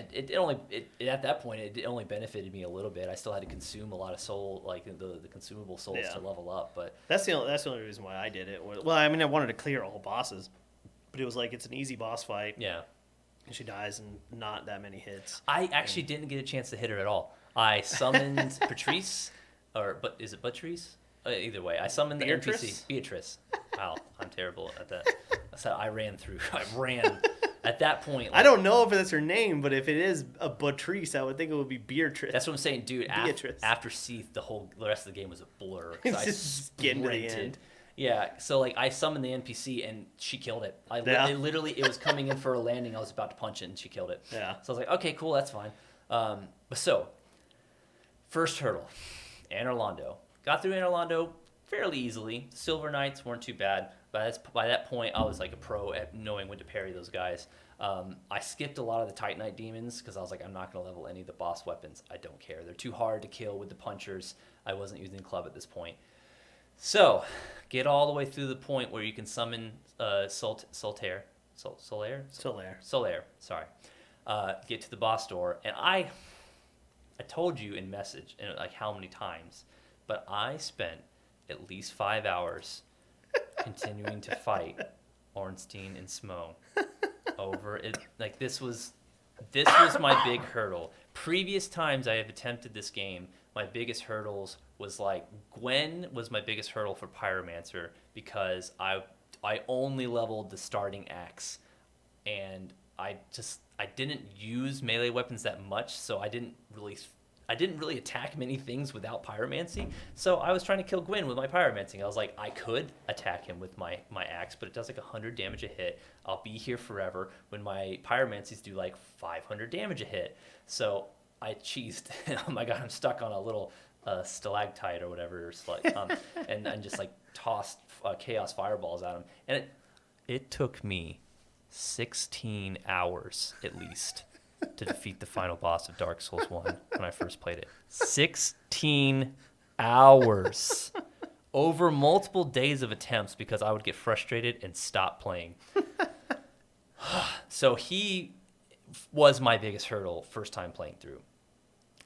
at that point, it only benefited me a little bit. I still had to consume a lot of soul, like the consumable souls to level up. But that's the only reason why I did it. Well, I mean, I wanted to clear all bosses, but it was like it's an easy boss fight. Yeah. And she dies in not that many hits. I actually didn't get a chance to hit her at all. I summoned Patrice, but is it Patrice? Either way, I summoned the NPC. Beatrice. Wow, I'm terrible at that. So I ran. At that point. I don't know if that's her name, but if it is a Patrice, I would think it would be Beatrice. That's what I'm saying, dude. After Seath, the rest of the game was a blur. It's just getting to the end. Yeah, so like I summoned the NPC and she killed it. It was coming in for a landing. I was about to punch it and she killed it. Yeah. So I was like, okay, cool, that's fine. First hurdle, Anor Londo. Got through Anor Londo fairly easily. The Silver Knights weren't too bad. But by that point, I was like a pro at knowing when to parry those guys. I skipped a lot of the Titanite demons because I was like, I'm not going to level any of the boss weapons. I don't care. They're too hard to kill with the punchers. I wasn't using club at this point. So, get all the way through the point where you can summon Solaire. Sorry. Get to the boss door, and I told you in message, and like how many times, but I spent at least 5 hours continuing to fight Ornstein and Smo over it. Like this was my big hurdle. Previous times I have attempted this game, my biggest hurdles was like Gwen was my biggest hurdle for Pyromancer because I only leveled the starting axe, and I didn't use melee weapons that much, so I didn't really attack many things without pyromancy. So I was trying to kill Gwyn with my pyromancy. I was like, I could attack him with my axe, but it does like 100 damage a hit. I'll be here forever when my pyromancies do like 500 damage a hit. So I cheesed. Oh my god, I'm stuck on a little stalactite or whatever, and just like tossed chaos fireballs at him. And it took me 16 hours at least to defeat the final boss of Dark Souls 1 when I first played it. 16 hours over multiple days of attempts because I would get frustrated and stop playing. So he was my biggest hurdle first time playing through.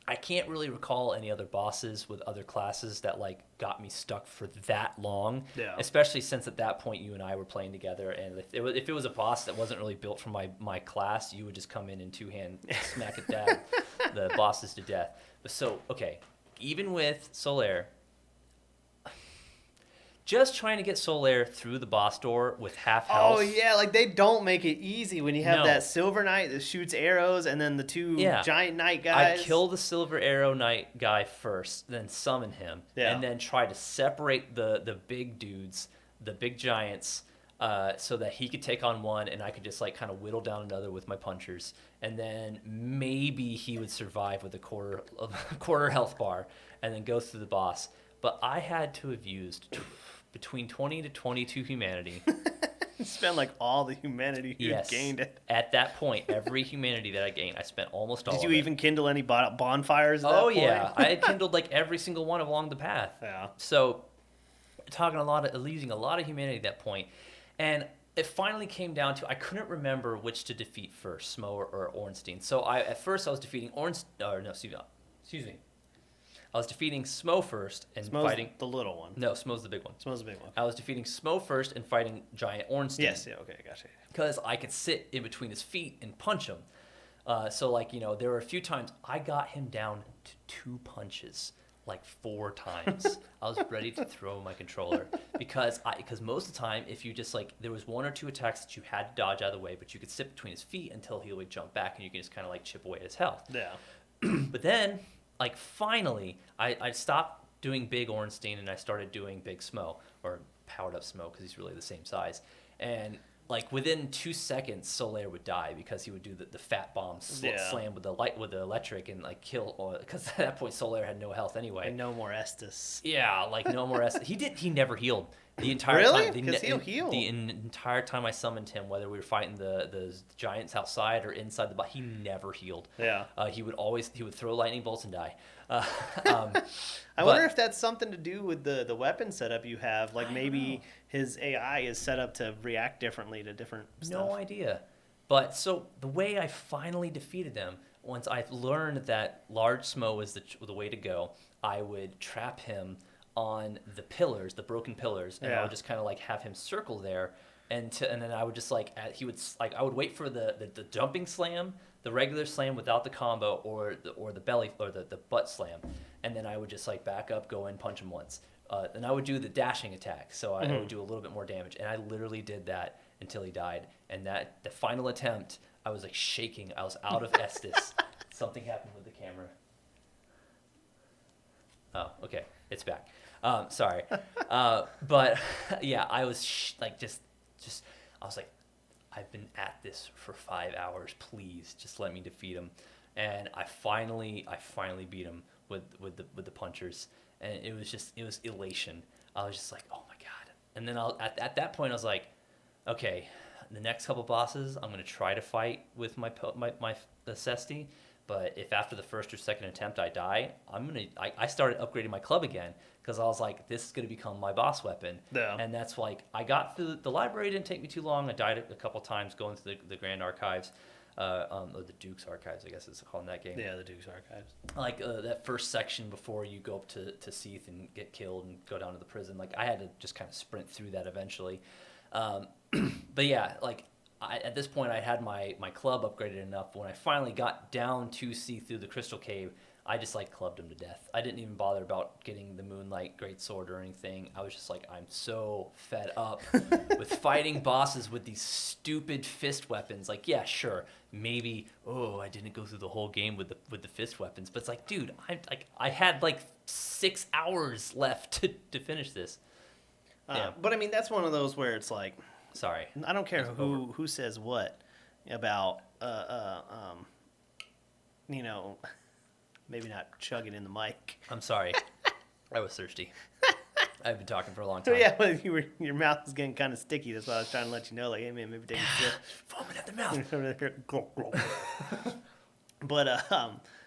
I can't really recall any other bosses with other classes that like got me stuck for that long. Yeah. Especially since at that point you and I were playing together, and if it was a boss that wasn't really built for my class, you would just come in and two-hand smack it down the bosses to death. But so okay, even with Solaire, just trying to get Solaire through the boss door with half health. Oh yeah, like they don't make it easy when you have No. that silver knight that shoots arrows, and then the two Yeah. giant knight I guys. kill the Silver Arrow Knight guy first, then summon him, Yeah. and then try to separate the big dudes, the big giants, so that he could take on one, and I could just like kind of whittle down another with my punchers, and then maybe he would survive with a quarter health bar, and then go through the boss. But I had to have used between 20 to 22 humanity. Spend like all the humanity you Yes. gained it. At that point, every humanity that I gained, I spent almost all Did of you it. even kindle any bonfires at that Oh point? yeah, I had kindled like every single one along the path. Yeah. So, using a lot of humanity at that point, and it finally came down to I couldn't remember which to defeat first, Smo or Ornstein. So at first I was defeating excuse me. I was defeating Smo first and Smo's fighting. the little one. No, Smo's the big one. Smo's the big one. I was defeating Smo first and fighting Giant Ornstein. Yes, yeah, okay, gotcha. Because I could sit in between his feet and punch him. So, like, there were a few times I got him down to 2 punches, like 4 times. I was ready to throw my controller because most of the time, if you just like, there was 1 or 2 attacks that you had to dodge out of the way, but you could sit between his feet until he would jump back, and you can just kind of like chip away at his health. Yeah. But then, like, finally, I stopped doing big Ornstein and I started doing big Smo, or powered up Smo because he's really the same size. And like within 2 seconds, Solaire would die because he would do the fat bomb slam with the electric and like kill. Because at that point, Solaire had no health anyway. And no more Estus. Yeah, like no more He never healed the entire Really? time. Because he'll heal. The entire time I summoned him, whether we were fighting the giants outside or inside the box, he never healed. Yeah. He would throw lightning bolts and die. I wonder if that's something to do with the weapon setup you have. Like maybe his AI is set up to react differently to different stuff. No idea. But so the way I finally defeated them, once I learned that large Smo is the way to go, I would trap him on the pillars, the broken pillars, and I would just kind of like have him circle there, and then I would just like I would wait for the jumping slam, the regular slam without the combo, or the belly or the butt slam, and then I would just like back up, go in, punch him once, and I would do the dashing attack, so I would do a little bit more damage, and I literally did that until he died, and the final attempt, I was like shaking, I was out of Estus. Something happened with the camera. Oh, okay, it's back. Sorry, but yeah, I was I was like, I've been at this for 5 hours. Please, just let me defeat him. And I finally beat him with the punchers, and it was elation. I was just like, oh my god. And then at that point, I was like, okay, the next couple bosses, I'm gonna try to fight with my Cesti. But if after the first or second attempt I die, I started upgrading my club again because I was like, this is going to become my boss weapon. Yeah. And that's like, I got through the library, didn't take me too long. I died a couple times going through the Grand Archives, or the Duke's Archives, I guess it's called in that game. Yeah, the Duke's Archives. Like that first section before you go up to Seath and get killed and go down to the prison. Like I had to just kind of sprint through that eventually. But yeah, like, at this point, I had my club upgraded enough. When I finally got down to see through the Crystal Cave, I just like clubbed him to death. I didn't even bother about getting the Moonlight Greatsword or anything. I was just like, I'm so fed up with fighting bosses with these stupid fist weapons. Like, yeah, sure, maybe. Oh, I didn't go through the whole game with the fist weapons, but it's like, dude, I had like 6 hours left to finish this. Yeah. But I mean, that's one of those where it's like, Sorry. I don't care who says what about maybe not chugging in the mic. I'm sorry. I was thirsty. I've been talking for a long time. So yeah, but your mouth is getting kind of sticky. That's why I was trying to let you know, like, hey man, maybe take a sip. Foaming at the mouth.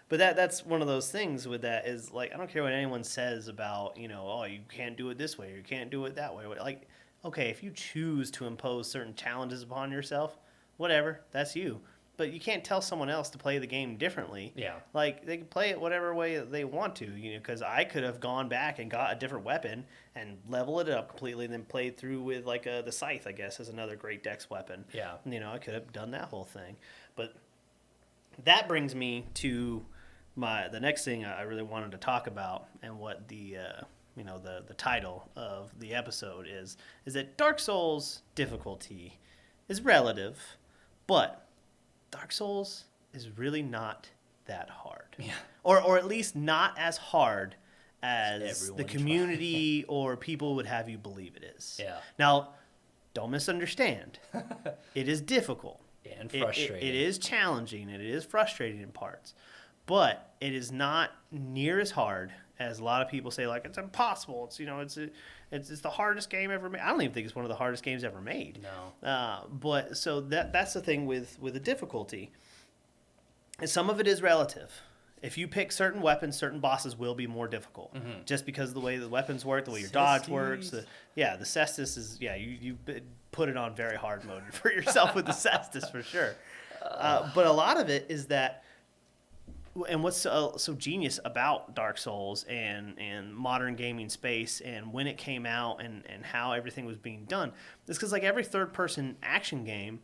But that's one of those things with that is like, I don't care what anyone says about, oh, you can't do it this way or you can't do it that way. Like, okay, if you choose to impose certain challenges upon yourself, whatever, that's you. but you can't tell someone else to play the game differently. Yeah. Like, they can play it whatever way they want to, because I could have gone back and got a different weapon and level it up completely and then played through with, like, the Scythe, I guess, is another great dex weapon. Yeah. I could have done that whole thing. But that brings me to the next thing I really wanted to talk about, and what the title of the episode is that Dark Souls difficulty is relative, but Dark Souls is really not that hard. Yeah. Or at least not as hard as Everyone the community or people would have you believe it is. Yeah. Now, don't misunderstand. It is difficult. And frustrating. It is challenging, and it is frustrating in parts. But it is not near as hard as a lot of people say, like, it's impossible. It's the hardest game ever made. I don't even think it's one of the hardest games ever made. No. But so that's the thing with the difficulty. And some of it is relative. If you pick certain weapons, certain bosses will be more difficult, just because of the way the weapons work, the way your dodge works. The Cestus is you put it on very hard mode for yourself with the Cestus for sure. But a lot of it is that. And what's so genius about Dark Souls and modern gaming space and when it came out and how everything was being done is because, like, every third-person action game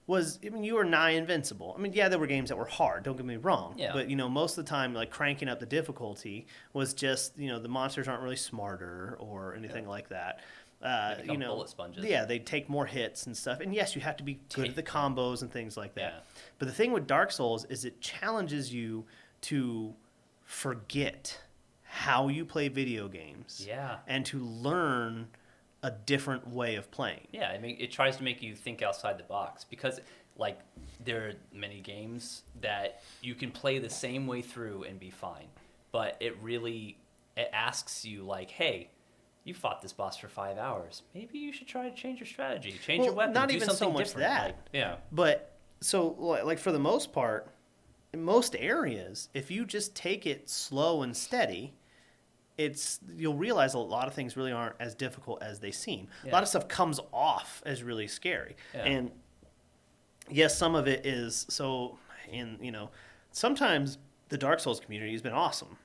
was, you were nigh invincible. There were games that were hard, don't get me wrong. Yeah. But, most of the time, like, cranking up the difficulty was just, the monsters aren't really smarter or anything like that. They become bullet sponges. Yeah, they take more hits and stuff. And yes, you have to be good at the combos and things like that. Yeah. But the thing with Dark Souls is it challenges you to forget how you play video games. Yeah. And to learn a different way of playing. Yeah, it tries to make you think outside the box, because, like, there are many games that you can play the same way through and be fine. But it asks you, like, hey, you fought this boss for 5 hours. Maybe you should try to change your strategy, change your weapon, not do even something so much different. that. Like, yeah. But so, like, for the most part, in most areas, if you just take it slow and steady, you'll realize a lot of things really aren't as difficult as they seem. Yeah. A lot of stuff comes off as really scary. Yeah. And yes, some of it is so, and sometimes the Dark Souls community has been awesome.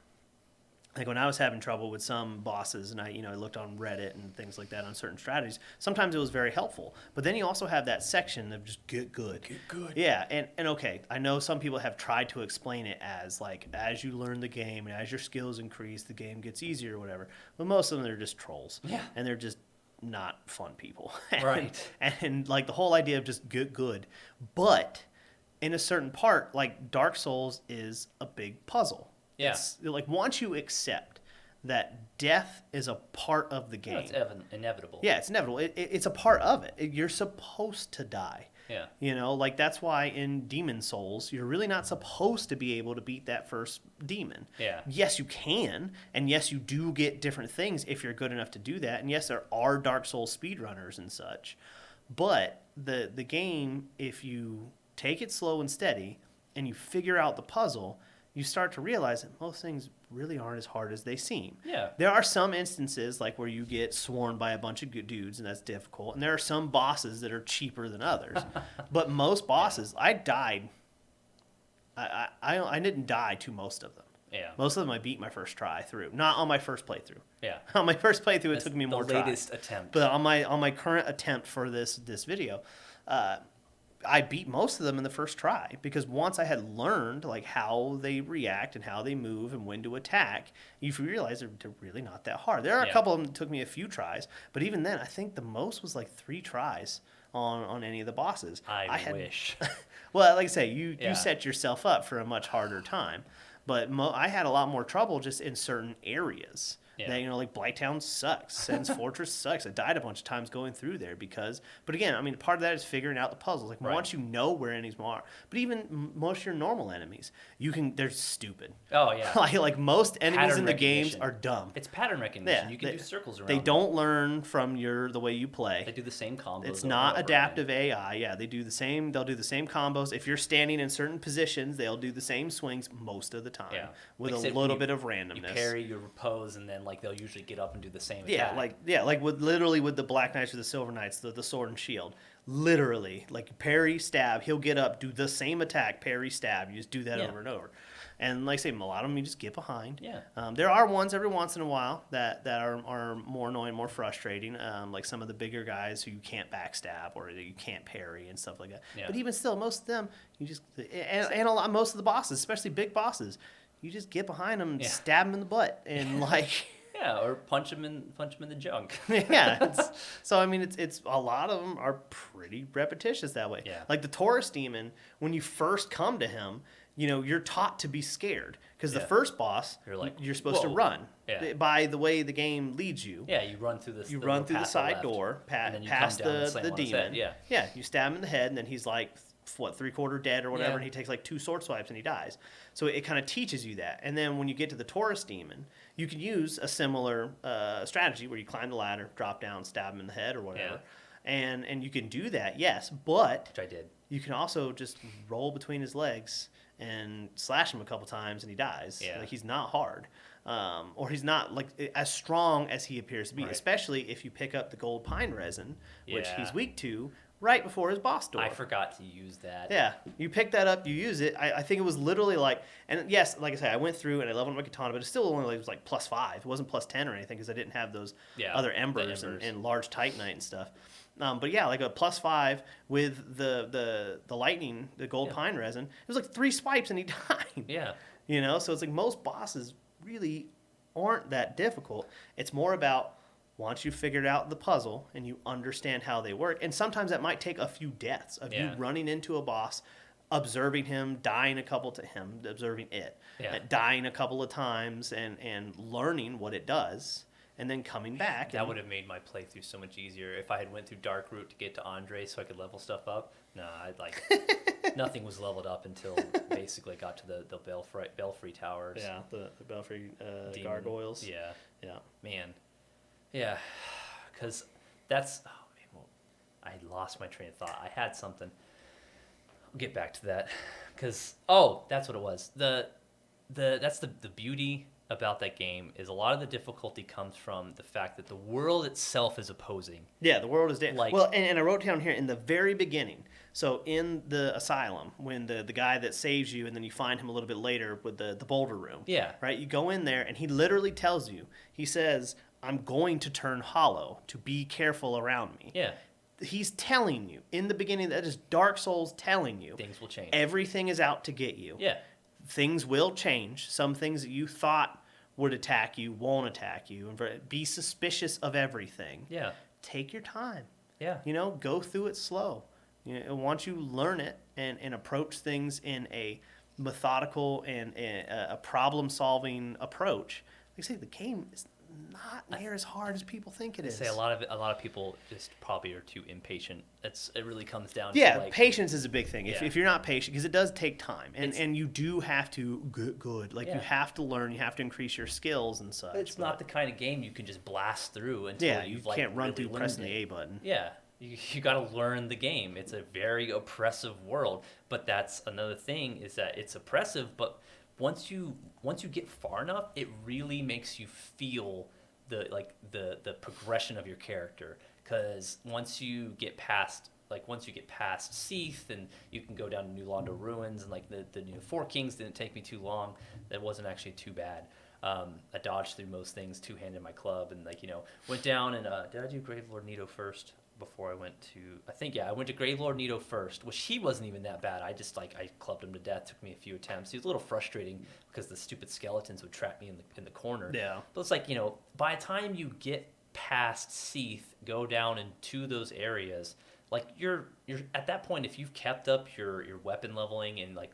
Like, when I was having trouble with some bosses, and I looked on Reddit and things like that on certain strategies, sometimes it was very helpful. But then you also have that section of just get good. Get good. Yeah, and okay, I know some people have tried to explain it as, like, as you learn the game and as your skills increase, the game gets easier or whatever. But most of them are just trolls. Yeah. And they're just not fun people. Right. And like, the whole idea of just get good. But in a certain part, like, Dark Souls is a big puzzle. Yeah. It's like, once you accept that death is a part of the game. It's inevitable. Yeah, it's inevitable. It's a part of it. You're supposed to die. Yeah. Like, that's why in Demon Souls, you're really not supposed to be able to beat that first demon. Yeah. Yes, you can, and yes, you do get different things if you're good enough to do that, and yes, there are Dark Souls speedrunners and such, but the game, if you take it slow and steady, and you figure out the puzzle, you start to realize that most things really aren't as hard as they seem. Yeah. There are some instances, like, where you get swarmed by a bunch of good dudes, and that's difficult. And there are some bosses that are cheaper than others. But most bosses, I died. I didn't die to most of them. Yeah. Most of them I beat my first try through. Not on my first playthrough. Yeah. On my first playthrough, That's it took me more the tries. latest attempt. But on my current attempt for this video, I beat most of them in the first try, because once I had learned, like, how they react and how they move and when to attack, you realize they're really not that hard. There are a couple of them that took me a few tries, but even then, I think the most was like 3 tries on any of the bosses. I wish. Well, like I say, you set yourself up for a much harder time, but I had a lot more trouble just in certain areas. Yeah. That, like, Blighttown sucks. Sen's Fortress sucks. I died a bunch of times going through there but again, part of that is figuring out the puzzles. Like, once you know where enemies are, but even most of your normal enemies, they're stupid. Oh, yeah. like most enemies Pattern in the games recognition. are dumb. It's pattern recognition. You can do circles around They them. don't learn from the way you play. They do the same combos. It's over not and over adaptive again. AI. Yeah, they'll do the same combos. If you're standing in certain positions, they'll do the same swings most of the time, Yeah. with Except a little you- bit of randomness. You parry your pose, and then, like they'll usually get up and do the same Yeah, attack. like with the Black Knights or the Silver Knights, the sword and shield. Literally, like parry, stab, he'll get up, do the same attack, parry, stab. You just do that Yeah. over and over. And like I say, a lot of them you just get behind. Yeah. There are ones every once in a while that are more annoying, more frustrating. Like some of the bigger guys who you can't backstab or you can't parry and stuff like that. Yeah. But even still, most of them you just and a lot most of the bosses, especially big bosses, you just get behind them, and stab them in the butt, and like. Yeah, or punch him in the junk. Yeah. So I mean, it's a lot of them are pretty repetitious that way. Yeah. Like the Taurus demon, when you first come to him, you're taught to be scared because the first boss, you're supposed to "Whoa." run. Yeah. By the way the game leads you. Yeah, you run through You run through the past side left, door, and then you past come down and the slam on his head. demon. Yeah. You stab him in the head, and then he's like, what, 3/4 dead or whatever, Yeah. and he takes like 2 sword swipes and he dies. So it kind of teaches you that. And then when you get to the Taurus demon, you can use a similar strategy where you climb the ladder, drop down, stab him in the head or whatever. And you can do that, yes, but Which I did. you can also just roll between his legs and slash him a couple times and he dies. Yeah. Like he's not hard. Or he's not like as strong as he appears to be, Right. especially if you pick up the gold pine resin, which Yeah. he's weak to, right before his boss door. I forgot to use that. Yeah, you pick that up, you use it. I think it was literally like, and yes, like I said, I went through and I leveled my katana, but it still only was like +5. It wasn't +10 or anything because I didn't have those other the embers, embers. And large titanite and stuff. But yeah, like a +5 with the lightning, the gold pine resin. It was like 3 swipes and he died. Yeah. So it's like most bosses really aren't that difficult. It's more about once you figured out the puzzle and you understand how they work, and sometimes that might take a few deaths of you running into a boss, observing him, dying a couple to him, observing it, dying a couple of times, and learning what it does, and then coming back. That would have made my playthrough so much easier if I had went through Dark Route to get to Andre so I could level stuff up. No, nothing was leveled up until basically I got to the Belfry Towers. Yeah, the Belfry Demon. gargoyles. Yeah. Yeah. Man. Yeah. Because that's... Oh, man. Well, I lost my train of thought. I had something. I'll get back to that. Because... Oh, that's what it was. That's the beauty about that game is a lot of the difficulty comes from the fact that the world itself is opposing. Yeah, the world is dead. Like- Well, and I wrote down here in the very beginning. So in the asylum, when the guy that saves you, and then you find him a little bit later with the boulder room. Yeah. Right? You go in there, and he literally tells you, he says, I'm going to turn hollow, to be careful around me. Yeah. He's telling you, in the beginning, that is Dark Souls telling you. Things will change. Everything is out to get you. Yeah. Things will change. Some things that you thought would attack you won't attack you. And be suspicious of everything. Yeah. Take your time. Yeah. Go through it slow. Once you learn it and approach things in a methodical and a problem-solving approach, like I say, the game is not near as hard as people think it is. Say a lot of people just probably are too impatient. It really comes down to like, patience is a big thing. Yeah. If you're not patient, because it does take time, and you do have to get good. Like you have to learn, you have to increase your skills and such. It's not the kind of game you can just blast through until you you've can't run really through learned pressing it. the A button. Yeah. You got to learn the game. It's a very oppressive world, but that's another thing is that it's oppressive, but once you get far enough, it really makes you feel the progression of your character, because once you get past Seath, and you can go down to New Londo Ruins, and like the new Four Kings didn't take me too long. That wasn't actually too bad. I dodged through most things, two-handed my club, and went down and did I do Gravelord Nito first before I went to? I went to Gravelord Nito first, which he wasn't even that bad. I clubbed him to death. Took me a few attempts. He was a little frustrating because the stupid skeletons would trap me in the corner. Yeah. But it's like, by the time you get past Seath, go down into those areas, like you're at that point, if you've kept up your weapon leveling and like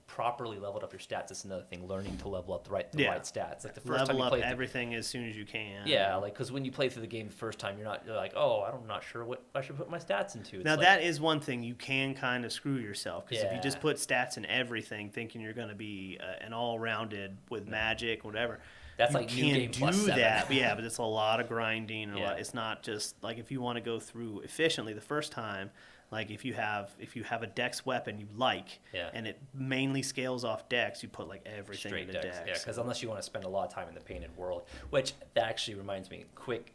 properly leveled up your stats, it's another thing. Learning to level up the right stats. Like the first time you level play up everything as soon as you can. Yeah, like because when you play through the game the first time, you're like, oh, I'm not sure what I should put my stats into. It's now like, that is one thing you can kind of screw yourself, because if you Yeah. just put stats in everything, thinking you're going to be an all-rounded with magic, whatever. That's you like New can Game do plus 7. that. But yeah, but it's a lot of grinding. And Yeah. it's not just like if you want to go through efficiently the first time. Like if you have a dex weapon you like, Yeah. and it mainly scales off dex, you put like everything Straight into decks. dex. Yeah, because unless you want to spend a lot of time in the painted world, which that actually reminds me, quick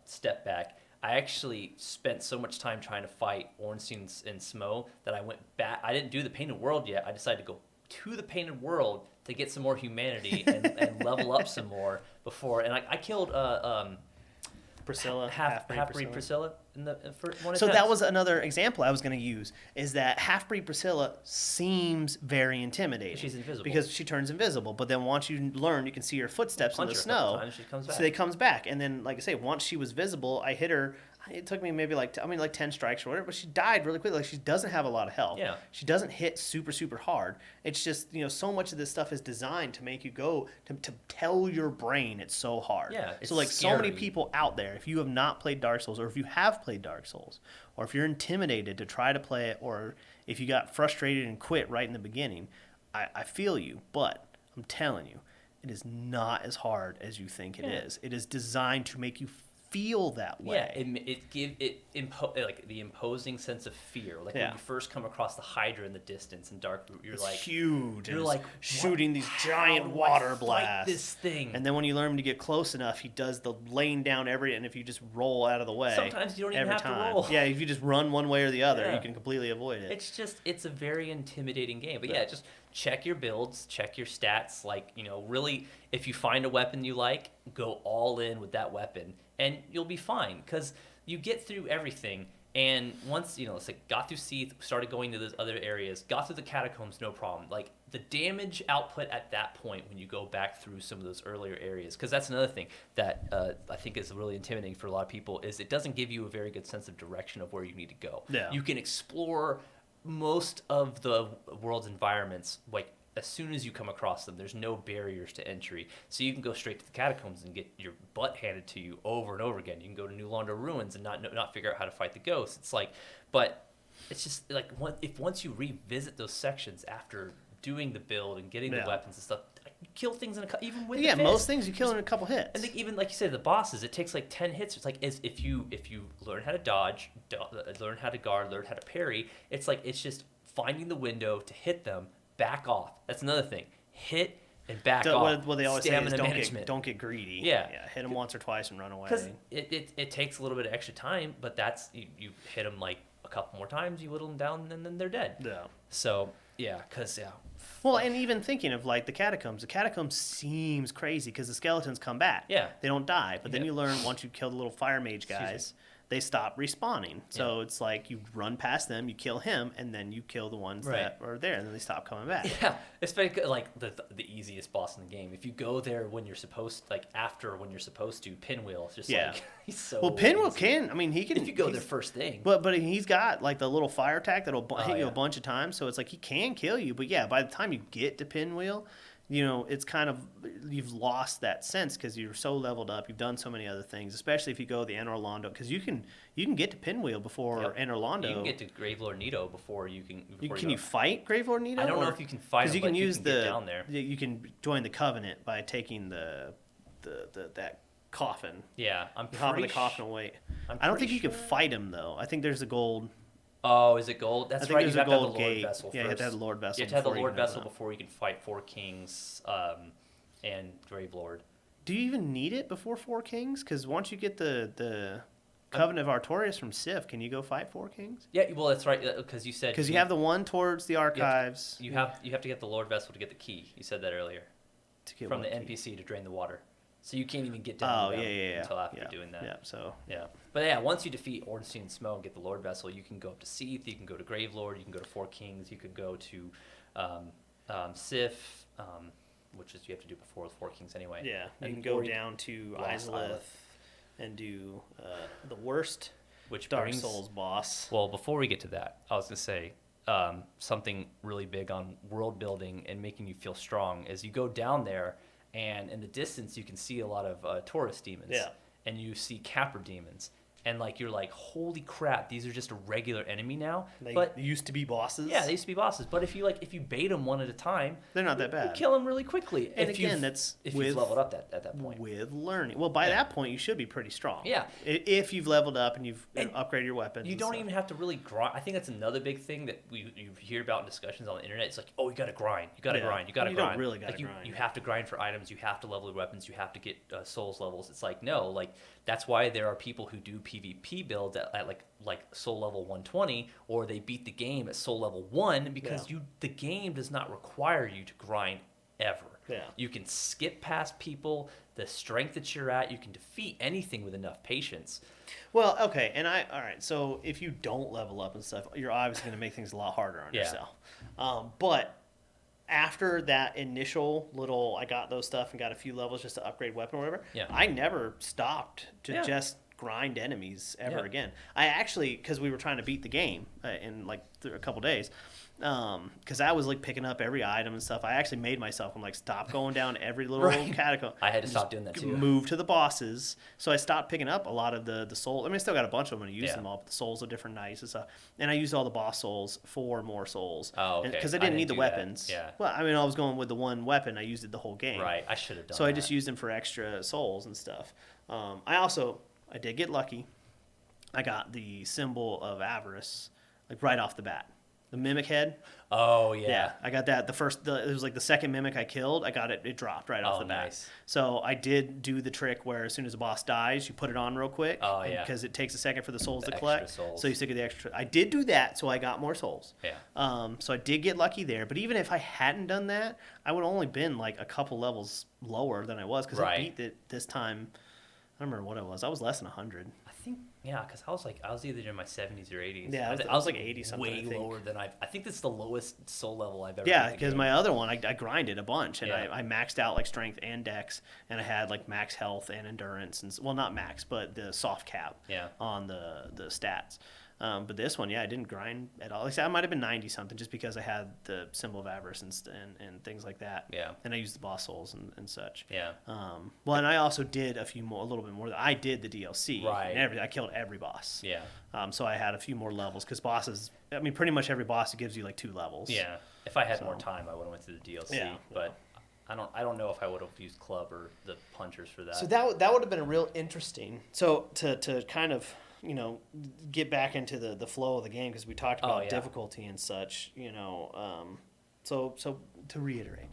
step back. I actually spent so much time trying to fight Ornstein and Smo that I went back. I didn't do the painted world yet. I decided to go to the painted world to get some more humanity and level up some more before. And I killed Priscilla, half-breed Priscilla in the first one. So that was another example I was going to use, is that half-breed Priscilla seems very intimidating. She's invisible. Because she turns invisible, but then once you learn, you can see her footsteps in the snow. Times, she comes back. So they comes back. And then, like I say, once she was visible, I hit her. It took me maybe like 10 strikes or whatever, but she died really quickly. Like, she doesn't have a lot of health. Yeah. She doesn't hit super, super hard. It's just, so much of this stuff is designed to make you go, to tell your brain it's so hard. Yeah, it's so like scary. so many people out there, if you have not played Dark Souls, or if you have played Dark Souls, or if you're intimidated to try to play it, or if you got frustrated and quit right in the beginning, I feel you, but I'm telling you, it is not as hard as you think it is. It is designed to make you feel that way. Yeah, like the imposing sense of fear. Like when you first come across the Hydra in the distance in Dark Root, you're like huge. You're like shooting these giant water blasts. This thing. And then when you learn him to get close enough, he does the laying down and if you just roll out of the way. Sometimes you don't even have to roll. Yeah, if you just run one way or the other, you can completely avoid it. It's a very intimidating game. But yeah, just check your builds, check your stats. Like, really, if you find a weapon you like, go all in with that weapon, and you'll be fine. Because you get through everything, and once, it's like got through Seath, started going to those other areas, got through the catacombs, no problem. Like, the damage output at that point when you go back through some of those earlier areas, because that's another thing that I think is really intimidating for a lot of people, is it doesn't give you a very good sense of direction of where you need to go. Yeah. You can explore most of the world's environments, like, as soon as you come across them. There's no barriers to entry, so you can go straight to the catacombs and get your butt handed to you over and over again. You can go to New Londo ruins and not figure out how to fight the ghosts. It's like, but it's just like, once you revisit those sections after doing the build and getting the weapons and stuff, you kill things even with the fist. Most things you kill in a couple hits. And even like you said, the bosses, it takes like 10 hits. It's like, if you learn how to dodge, learn how to guard, learn how to parry, it's just finding the window to hit them, back off. That's another thing. Hit and back off. What they always say Stamina is management. don't get greedy. Yeah. Hit them once or twice and run away. Because it takes a little bit of extra time, but that's you hit them like a couple more times, you whittle them down, and then they're dead. Yeah. So Well, and even thinking of like the catacombs seems crazy because the skeletons come back. Yeah. They don't die, but then you learn once you kill the little fire mage guys, they stop respawning. So it's like you run past them, you kill him, and then you kill the ones that are there, and then they stop coming back. Yeah, it's like the easiest boss in the game. If you go there when you're supposed, like after when you're supposed to, Pinwheel, it's just like, he's so Pinwheel easy. he can. If you go there first thing. But he's got like the little fire attack that'll hit you a bunch of times, so it's like he can kill you. But yeah, by the time you get to Pinwheel, it's kind of, you've lost that sense because you're so leveled up. You've done so many other things, especially if you go the Anor Londo, because you can get to Pinwheel before Anor Londo. You can get to Gravelord Nito before you can. Can you fight Gravelord Nito? I don't know if you can fight him, you can but use you can get down there. You can join the Covenant by taking that coffin. Yeah, I'm You hop in the pretty coffin and wait. I don't think you can fight him though. I think there's a gold. Oh, is it gold? That's right. You have to have the Lord gate. Vessel first. Yeah, you have to have the Lord Vessel. You have to have the Lord Vessel before you can fight Four Kings and Gravelord. Do you even need it before Four Kings? Because once you get the Covenant of Artorias from Sif, can you go fight Four Kings? Yeah, well, that's right, because you said... Because you have the one towards the archives. You have to get the Lord Vessel to get the key. You said that earlier. To get from the key? NPC to drain the water. So you can't even get down until after doing that. Yeah, so... Yeah. But yeah, once you defeat Ornstein and Smo and get the Lord Vessel, you can go up to Seath, you can go to Gravelord, you can go to Four Kings, you could go to Sif, which is you have to do before the Four Kings anyway. Yeah, you can go down to Izalith and do the worst Dark Souls boss. Well, before we get to that, I was going to say something really big on world building and making you feel strong is you go down there, and in the distance you can see a lot of Taurus demons. Yeah. And you see Capra demons. and like you're like, holy crap, these are just a regular enemy now. They But used to be bosses. yeah, they used to be bosses. But if you bait them one at a time, they're not that you bad. kill them really quickly. And again, that's if you've leveled up at that point. With learning. Well, by that point, you should be pretty strong. Yeah. If you've leveled up and you've upgraded your weapons. You don't even have to really grind. I think that's another big thing that you hear about in discussions on the internet. It's like, oh, you got to grind. You got to grind. You got to grind. You don't really got to like grind. You have to grind for items. You have to level your weapons. You have to get souls levels. It's like, no, like that's why there are people who do PvP builds at like soul level 120, or they beat the game at soul level 1 because the game does not require you to grind ever. Yeah. You can skip past people, the strength that you're at, you can defeat anything with enough patience. Well, okay, all right, so if you don't level up and stuff, you're obviously going to make things a lot harder on yourself. But after that initial little, I got those stuff and got a few levels just to upgrade weapon or whatever, I never stopped to just grind enemies ever again. I actually, because we were trying to beat the game in like a couple days, because I was like picking up every item and stuff. I actually made myself, I'm like, stop going down every little catacomb. I had to stop doing that too. Move to the bosses. So I stopped picking up a lot of the souls. I mean, I still got a bunch of them. I'm going to use them all, but the souls of different knights and stuff. And I used all the boss souls for more souls. Oh, okay. Because I didn't need the weapons. Yeah. Well, I mean, I was going with the one weapon. I used it the whole game. Right. I should have done So that. I just used them for extra souls and stuff. I did get lucky. I got the symbol of avarice, like right off the bat. The mimic head. Oh, yeah. I got that. It was like the second mimic I killed. I got it. It dropped right off the bat. Nice. So I did do the trick where as soon as a boss dies, you put it on real quick. Oh, yeah. Because it takes a second for the souls to extra collect. souls. So you stick with the extra. I did do that, so I got more souls. Yeah. So I did get lucky there. But even if I hadn't done that, I would have only been like a couple levels lower than I was because I beat it this time. I don't remember what it was. I was less than 100. I think, because I was either in my 70s or 80s. Yeah, I was like 80 something. Way lower than I think that's the lowest soul level I've ever. Yeah, because my other one, I grinded a bunch, and Yeah. I maxed out like strength and dex, and I had like max health and endurance, and well, not max, but the soft cap on the stats. But this one, I didn't grind at all. Like I said, I might have been 90 something just because I had the symbol of avarice and things like that. Yeah. And I used the boss souls and such. Yeah. Well, and I also did a little bit more. I did the DLC. Right. And I killed every boss. Yeah. So I had a few more levels because bosses. I mean, pretty much every boss gives you like 2 levels. Yeah. If I had more time, I would have went through the DLC. Yeah. But I don't know if I would have used club or the punchers for that. So that would have been a real interesting. So to kind of get back into the flow of the game because we talked about difficulty and such. So to reiterate,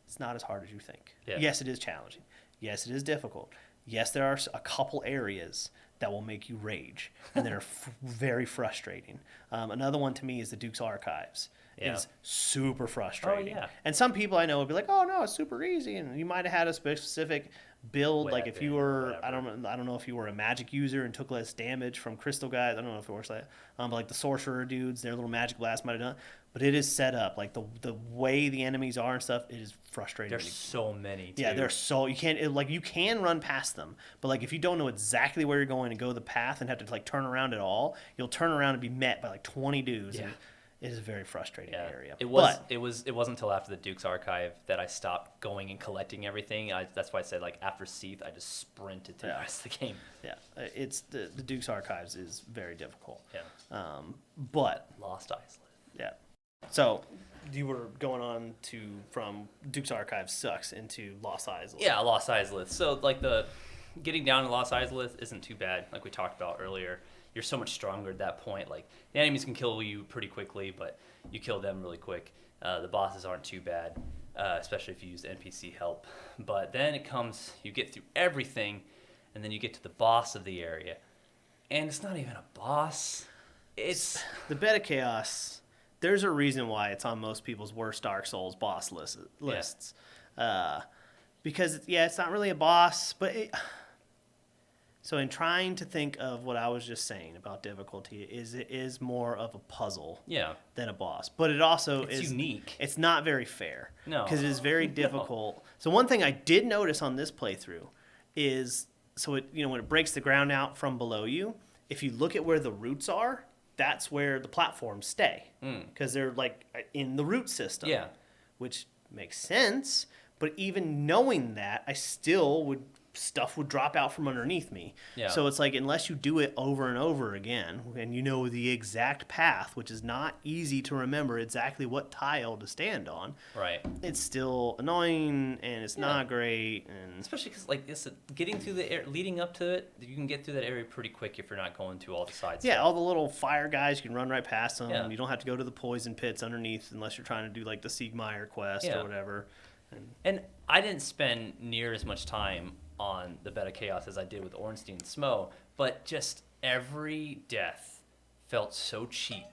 it's not as hard as you think. Yeah. Yes, it is challenging. Yes, it is difficult. Yes, there are a couple areas that will make you rage and that are very frustrating. Another one to me is the Duke's Archives. Yeah. It's super frustrating. Oh, yeah. And some people I know would be like, "Oh no, it's super easy," and you might have had a specific build, like if you were, I don't know if you were a magic user and took less damage from crystal guys. I don't know if it works like that. But like the sorcerer dudes, their little magic blast might have done. But it is set up like the way the enemies are and stuff. It is frustrating. There's so many. Too. Yeah, there's so you can't you can run past them, but like if you don't know exactly where you're going and go the path and have to like turn around at all, you'll turn around and be met by like 20 dudes. Yeah. And it is a very frustrating area. It wasn't until after the Duke's Archive that I stopped going and collecting everything. That's why I said like after Seath, I just sprinted to the rest of the game. Yeah, it's the Duke's Archives is very difficult. Yeah. But Lost Island. Yeah. So you were going on from Duke's Archives sucks into Lost Island. Yeah, Lost Island. So like the getting down to Lost Island isn't too bad. Like we talked about earlier. You're so much stronger at that point. Like the enemies can kill you pretty quickly, but you kill them really quick. The bosses aren't too bad, especially if you use NPC help. But then you get through everything, and then you get to the boss of the area, and it's not even a boss. It's the Bed of Chaos. There's a reason why it's on most people's worst Dark Souls boss lists. Because it's not really a boss, but. So in trying to think of what I was just saying about difficulty, it is more of a puzzle than a boss. But it also is unique. It's not very fair. No. Because it is very difficult. No. So one thing I did notice on this playthrough is when it breaks the ground out from below you, if you look at where the roots are, that's where the platforms stay. Because they're like in the root system. Yeah. Which makes sense. But even knowing that, I still would stuff would drop out from underneath me. Yeah. So it's like, unless you do it over and over again, and you know the exact path, which is not easy to remember exactly what tile to stand on, Right. it's still annoying, and it's not great. And especially because, like, getting through the air, leading up to it, you can get through that area pretty quick if you're not going to all the sides. yeah, all the little fire guys, you can run right past them. Yeah. You don't have to go to the poison pits underneath unless you're trying to do like the Siegmeyer quest or whatever. And I didn't spend near as much time on the Beta Chaos as I did with Ornstein and Smo, but just every death felt so cheap,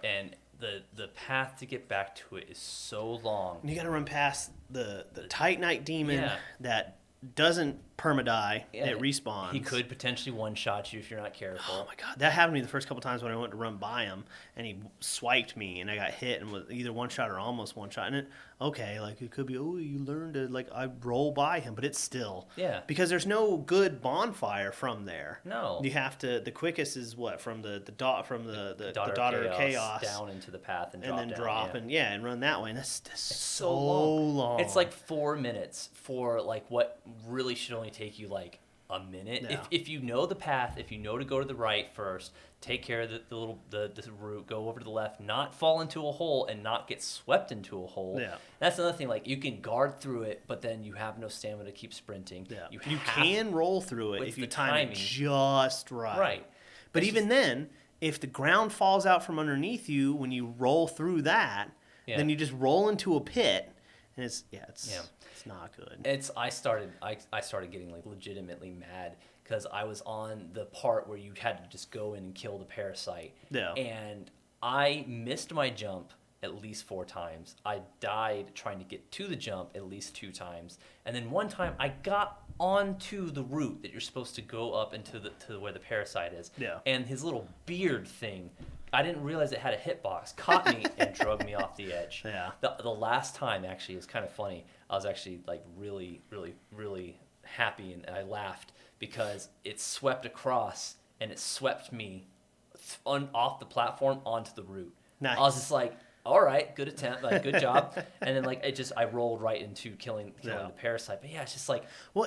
and the path to get back to it is so long. And you got to run past the Titanite demon that doesn't permadie. It respawns. He could potentially one-shot you if you're not careful. Oh my god, that happened to me the first couple times when I went to run by him, and he swiped me, and I got hit and was either one shot or almost one shot. And it it could be, oh, you learned to I roll by him, but it's still because there's no good bonfire from there. No, you have to. The quickest is what from the daughter of chaos down into the path and then drop and run that way. And that's so long. long. It's like 4 minutes for like what really should only take you like a minute. No. If you know the path, if you know to go to the right first, take care of the route, go over to the left, not fall into a hole and not get swept into a hole. Yeah. That's another thing. Like, you can guard through it, but then you have no stamina to keep sprinting. Yeah. You can roll through it if you time it just right. Right. But even then, if the ground falls out from underneath you when you roll through that, then you just roll into a pit, and it's not good. I started getting like legitimately mad because I was on the part where you had to just go in and kill the parasite. Yeah. And I missed my jump at least 4 times. I died trying to get to the jump at least 2 times. And then one time I got onto the route that you're supposed to go up into to where the parasite is. Yeah. And his little beard thing, I didn't realize it had a hitbox, caught me and drug me off the edge. Yeah. The last time, actually, is kind of funny. I was actually like really, really, really happy, and I laughed because it swept across and it swept me off the platform onto the route. Nice. I was just like, all right, good attempt, like good job. And then I rolled right into killing the parasite. But yeah, it's just like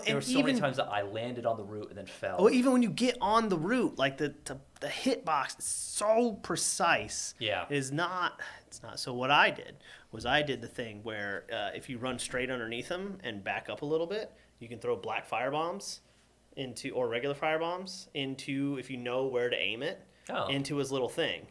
there were so many times that I landed on the route and then fell. Well, even when you get on the route, like the hitbox is so precise. Yeah. It's not. So what I did was I did the thing where if you run straight underneath him and back up a little bit, you can throw black fire bombs or regular fire bombs into, if you know where to aim it, into his little thing.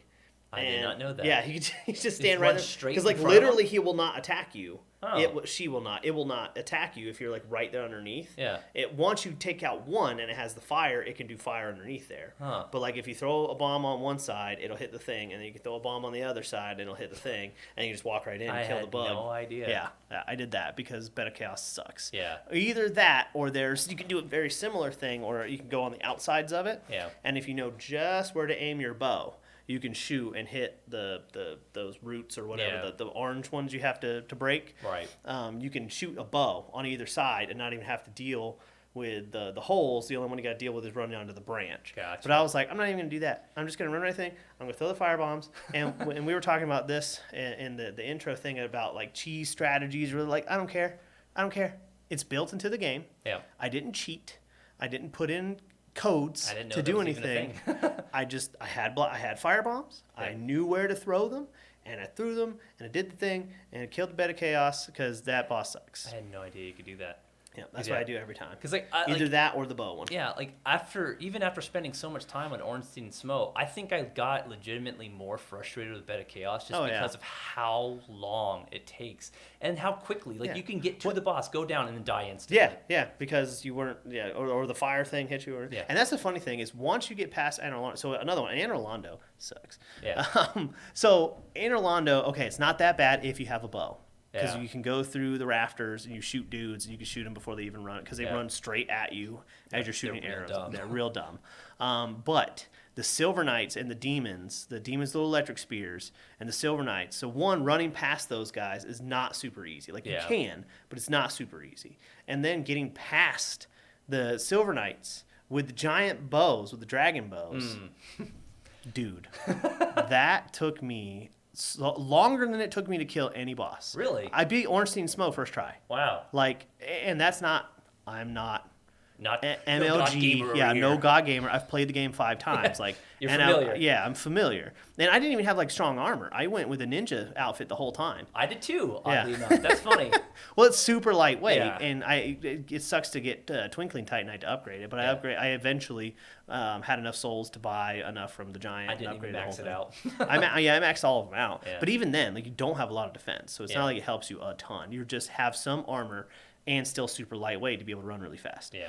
I did not know that. Yeah, he just stand right there. Because like literally he will not attack you. Oh. She will not. It will not attack you if you're like right there underneath. Yeah. Once you take out one and it has the fire, it can do fire underneath there. Huh. But like if you throw a bomb on one side, it'll hit the thing, and then you can throw a bomb on the other side, and it'll hit the thing, and you just walk right in and kill the bug. I had no idea. Yeah, I did that because Beta Chaos sucks. Yeah. Either that, or you can do a very similar thing, or you can go on the outsides of it. Yeah. And if you know just where to aim your bow, you can shoot and hit those roots or whatever, the orange ones you have to break. Right. You can shoot a bow on either side and not even have to deal with the holes. The only one you got to deal with is running onto the branch. Gotcha. But I was like, I'm not even going to do that. I'm just going to run right thing. I'm going to throw the fire bombs. And we were talking about this in the intro thing about like cheese strategies. Really, like, I don't care. It's built into the game. Yeah. I didn't cheat. I didn't put in codes to do anything. I had fire bombs. I knew where to throw them, and I threw them, and I did the thing, and it killed the Beta Chaos because that boss sucks. I had no idea you could do that. Yeah, that's what I do every time. Because either that or the bow one. Yeah, like even after spending so much time on Ornstein and Smo, I think I got legitimately more frustrated with Beta Chaos just because of how long it takes and how quickly you can get to the boss, go down, and then die instantly. Yeah, because you weren't or the fire thing hit you. And that's the funny thing is once you get past Anor Londo, so another one, Anor Londo sucks. Yeah. So Anor Londo, okay, it's not that bad if you have a bow. Because you can go through the rafters and you shoot dudes and you can shoot them before they even run because they run straight at you as you're shooting arrows. They're real dumb. But the Silver Knights and the demons with electric spears, and the Silver Knights. So running past those guys is not super easy. Like you can, but it's not super easy. And then getting past the Silver Knights with the giant bows, with the dragon bows, dude, that took me longer than it took me to kill any boss. Really? I beat Ornstein and Smo first try. Wow. And that's not. I'm not Not no God MLG, gamer over yeah, no here. God gamer. I've played the game 5 times. Like, You're and familiar. I'm familiar. And I didn't even have like strong armor. I went with a ninja outfit the whole time. I did too, Yeah. oddly enough. That's funny. Well, it's super lightweight, Yeah. and it sucks to get Twinkling Titanite to upgrade it. But Yeah. I eventually had enough souls to buy enough from the giant. I and didn't upgrade even the max it whole out. thing. I maxed all of them out. Yeah. But even then, like you don't have a lot of defense, so it's Yeah. not like it helps you a ton. You just have some armor and still super lightweight to be able to run really fast. Yeah.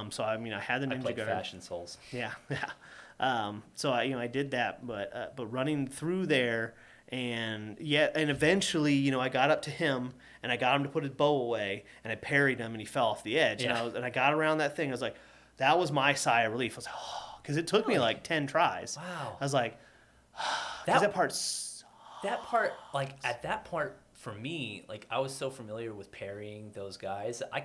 So I mean, I had the I ninja played guard. Fashion Souls. Yeah, yeah. So I did that, but running through there, and eventually, I got up to him and I got him to put his bow away, and I parried him and he fell off the edge, Yeah. and I got around that thing. I was like, that was my sigh of relief. I was like, oh, because it took me Really? like 10 tries. Wow. I was like, because that That part's like at that part for me, like I was so familiar with parrying those guys. I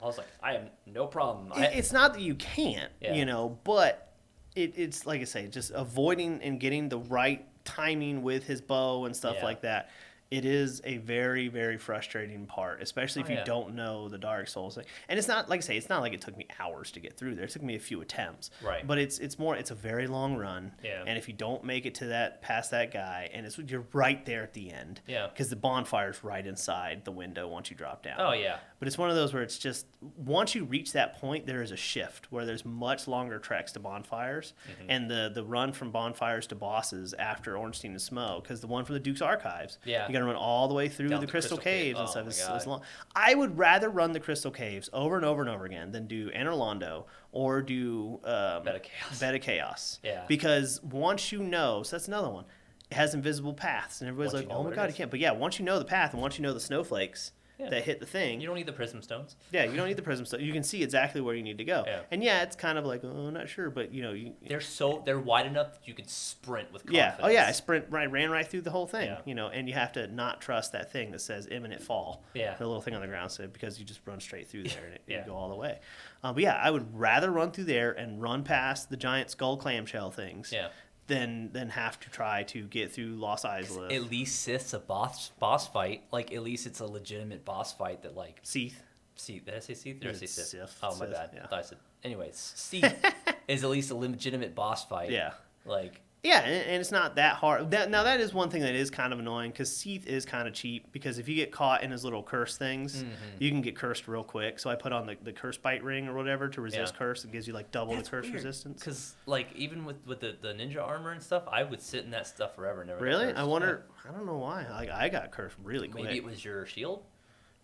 was like, I have no problem. it's not that you can't, Yeah. but it's like I say, just avoiding and getting the right timing with his bow and stuff Yeah. like that. It is a very, very frustrating part, especially if Oh, you yeah. don't know the Dark Souls thing. And it's not, like I say, it's not like it took me hours to get through there. It took me a few attempts. Right. But it's a very long run. Yeah. And if you don't make it to past that guy, and you're right there at the end. Yeah. Because the bonfire's right inside the window once you drop down. Oh yeah. But it's one of those where it's just once you reach that point, there is a shift where there's much longer treks to bonfires, Mm-hmm. and the run from bonfires to bosses after Ornstein and Smough, because the one from the Duke's Archives, Yeah. you got to run all the way through Down the the Crystal Crystal Cave. Caves and Oh, stuff. my It's God. long. I would rather run the Crystal Caves over and over and over again than do Anorlando or do Bed of Chaos. Bed of Chaos. Yeah. Because once you know, so that's another one. It has invisible paths, and everybody's Once you like, know "Oh my what it God, is. you can't!" But yeah, once you know the path, and once you know the snowflakes Yeah. that hit the thing, You don't need the prism stones. yeah, you don't need the prism stuff. You can see exactly where you need to go. Yeah. And yeah, it's kind of like, oh, I'm not sure, but They're wide enough that you can sprint with confidence. yeah. Oh yeah, I ran right through the whole thing. Yeah. And you have to not trust that thing that says imminent fall. Yeah. The little thing on the ground said, because you just run straight through there and Yeah. you go all the way. But yeah, I would rather run through there and run past the giant skull clamshell things. Yeah. Than have to try to get through Lost Isla. At least it's a boss fight. Like at least it's a legitimate boss fight that like Seath. Did I say Seath or did I say It's Sith? Sith. Oh my Sith, bad. yeah. I thought I said anyways, Seath is at least a legitimate boss fight. Yeah. Like Yeah, and it's not that hard. That is one thing that is kind of annoying, because Seath is kind of cheap, because if you get caught in his little curse things, Mm-hmm. you can get cursed real quick. So I put on the curse bite ring or whatever to resist Yeah. curse. It gives you like double the curse resistance. Because like even with the ninja armor and stuff, I would sit in that stuff forever. And never get Really? cursed. I wonder. I don't know why. I got cursed really Yeah. quick. Maybe it was your shield.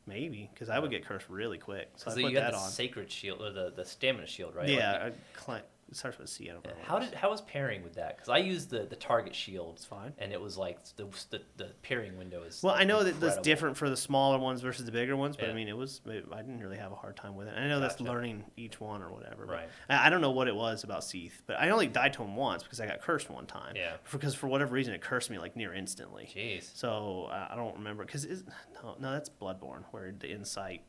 Maybe, because I would get cursed really quick. So I So put you got that the on. sacred shield or the stamina shield, right? Yeah, it starts with a C. I don't know. what it is. How was pairing with that? Because I used the target shield. It's fine. And it was like the pairing window is. Well, I know that that's incredible. different for the smaller ones versus the bigger ones, but Yeah. I mean, I didn't really have a hard time with it. I know that's Gotcha. learning each one or whatever. but Right. I don't know what it was about Seath, but I only died to him once because I got cursed one time. Yeah. Because for whatever reason, it cursed me like near instantly. Jeez. So I don't remember, because no, that's Bloodborne, where the insight.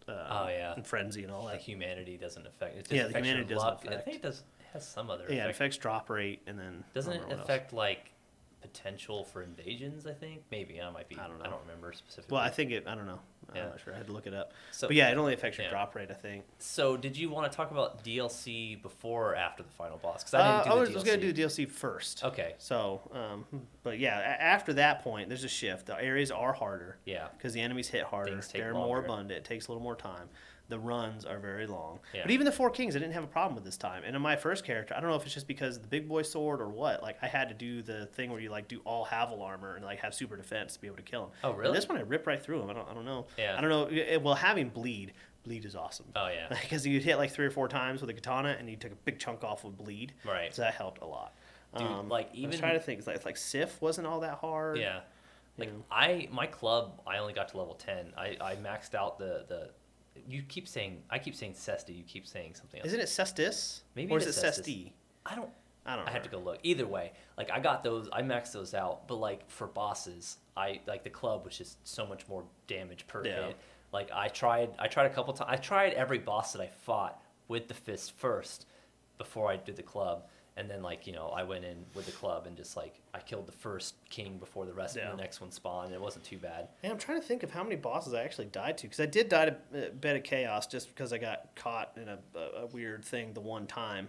Oh, yeah. And frenzy and all The that. humanity doesn't affect. It just Yeah, the affects your humanity doesn't luck. I affect. think it does. It has some other. Yeah, it effect. affects drop rate, and then Doesn't I it don't know what else. affect like potential for invasions? I think maybe I might be. I don't know. I don't remember specifically. Well, I think I don't know. I'm Yeah. not sure. I had to look it up. So- But yeah, it only affects your yeah. drop rate, I think. So, did you want to talk about DLC before or after the final boss? Because I didn't do I the was DLC. going to do DLC first. Okay. So, but yeah, after that point, there's a shift. The areas are harder. Yeah. Because the enemies hit harder. Things take They're more longer. abundant. It takes a little more time. The runs are very long. Yeah. But even the Four Kings, I didn't have a problem with this time. And in my first character, I don't know if it's just because of the big boy sword or what. Like, I had to do the thing where you like do all Havel armor and like have super defense to be able to kill him. Oh, really? And this one, I rip right through him. I don't know. Yeah. I don't know. Well, having bleed is awesome. Oh yeah. Because you'd hit like 3 or 4 times with a katana, and you took a big chunk off with bleed. Right. So that helped a lot. Dude, like, I even- was trying to think. Like Sif wasn't all that hard. Yeah. Like Yeah. my club, I only got to level 10. I maxed out the. I keep saying Cesti. You keep saying something else. Isn't it Cestus? Maybe or it is is it Cestus. Cesti? I don't. I don't know. I have to go look. Either way, like I got those, I maxed those out. But like for bosses, I like the club was just so much more damage per Yeah. hit. Like I tried a couple times. I tried every boss that I fought with the fist first before I did the club, And then, like, I went in with the club and just, like, I killed the first king before the rest of the next one spawned. It wasn't too bad. Yeah, I'm trying to think of how many bosses I actually died to. Because I did die to Bed of Chaos just because I got caught in a weird thing the one time.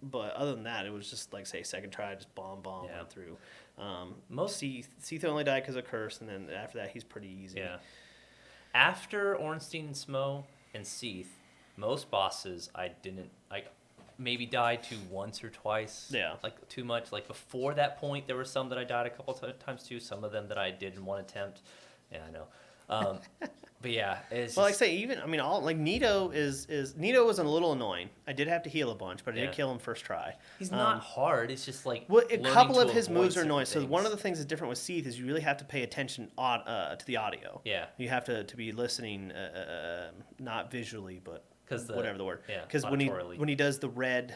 But other than that, it was just, like, say, second try, just bomb, went through. Most Seath only died because of Curse, and then after that, he's pretty easy. Yeah. After Ornstein and Smo and Seath, most bosses I didn't, like, maybe died to once or twice. Yeah. Like, too much. Like, before that point, there were some that I died a couple times to. Some of them that I did in one attempt. Yeah, I know. But yeah, it's like I say, even all like Nito Nito was a little annoying. I did have to heal a bunch, but I did kill him first try. He's not hard. It's just like a couple of his moves are annoying. So one of the things that's different with Seath is you really have to pay attention to the audio. Yeah, you have to be listening, not visually, but whatever the word. Yeah, because when he does the red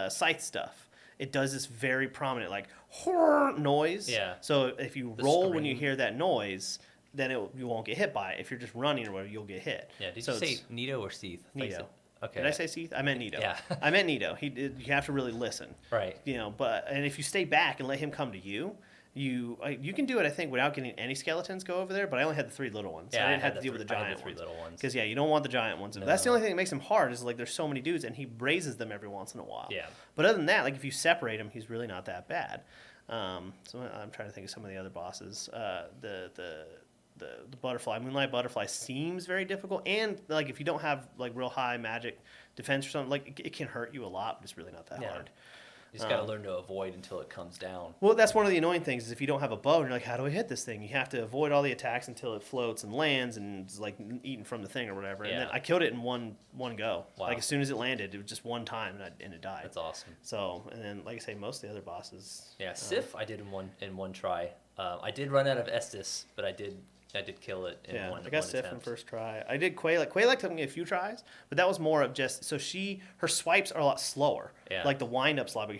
scythe stuff, it does this very prominent like horror noise. Yeah. So if you roll when you hear that noise, then you won't get hit by it. If you're just running or whatever, you'll get hit. Yeah. Did you say Nito or Seath? Nito. Okay. Did I say Seath? I meant Nito. Yeah. I meant Nito. You have to really listen. Right. And if you stay back and let him come to you, you can do it, I think, without getting any skeletons go over there, but I only had the 3 little ones. Yeah, I didn't have to deal with the giant three little ones. Because, you don't want the giant ones. No. That's the only thing that makes him hard is, like, there's so many dudes, and he raises them every once in a while. Yeah. But other than that, like, if you separate him, he's really not that bad. So I'm trying to think of some of the other bosses. The butterfly, Moonlight Butterfly seems very difficult, and like if you don't have like real high magic defense or something, like it can hurt you a lot, but it's really not that hard. You just got to learn to avoid until it comes down. Well, that's one of the annoying things is if you don't have a bow and you're like, how do I hit this thing? You have to avoid all the attacks until it floats and lands and is like eaten from the thing or whatever. And then I killed it in one go. Wow. Like as soon as it landed, it was just one time and it died. That's awesome. So, and then like I say, most of the other bosses. Yeah, Sif I did in one try. I did run out of Estus, but I did kill it in one. I got Sif in attempt. first try. I did Quaylak. Quaylak took me a few tries, but that was more of just so her swipes are a lot slower. Yeah. Like the wind up slot,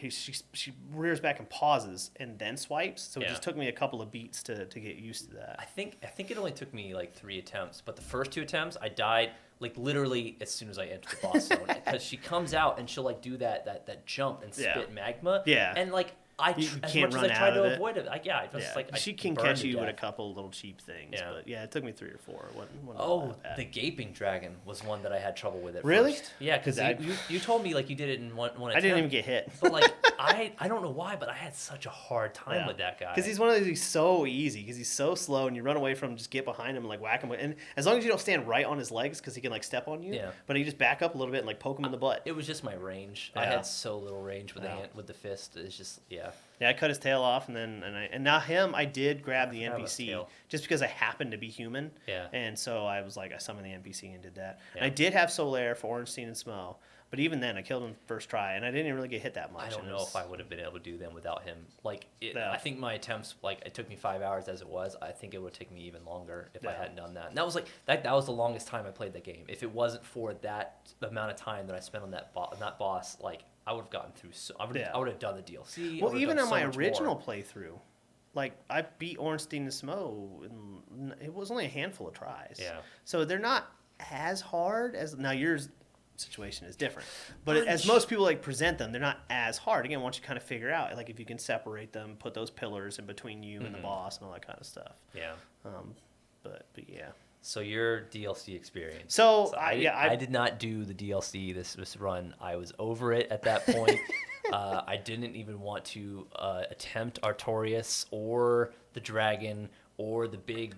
she rears back and pauses and then swipes. So it just took me a couple of beats to get used to that. I think it only took me like 3 attempts, but the first 2 attempts I died like literally as soon as I entered the boss zone because she comes out and she'll like do that jump and spit magma. Yeah. And like You as can't much run as I tried to out of avoid it, I she can catch you with a couple little cheap things. Yeah. But it took me 3 or 4. It wasn't all that bad. The gaping dragon was one that I had trouble with at Really? first. Yeah, because you told me like you did it in one attempt. I didn't even get hit. But like I don't know why, but I had such a hard time with that guy. Because he's one of those, he's so easy because he's so slow and you run away from him, just get behind him and like whack him. And as long as you don't stand right on his legs because he can like step on you. Yeah. But you just back up a little bit and like poke him in the butt. It was just my range. Yeah. I had so little range with the hand, with the fist. It's just Yeah, I cut his tail off, and now him, I did grab the NPC just because I happened to be human. Yeah. And so I was like, I summoned the NPC and did that. Yeah. And I did have Solaire for Ornstein and Smo, but even then, I killed him first try, and I didn't even really get hit that much. I don't know if I would have been able to do them without him. Like, I think my attempts, like, it took me 5 hours as it was. I think it would take me even longer if I hadn't done that. And that was like that was the longest time I played the game. If it wasn't for that amount of time that I spent on that boss, like, I would have gotten through. I would have done the DLC. Well, even on my original playthrough, like I beat Ornstein and Smo, and it was only a handful of tries. Yeah. So they're not as hard as now. Yours situation is different, but as most people like present them, they're not as hard. Again, once you kind of figure out, like if you can separate them, put those pillars in between you and the boss and all that kind of stuff. Yeah. But yeah. So your DLC experience. So I did not do the DLC this run. I was over it at that point. I didn't even want to attempt Artorias or the dragon or the big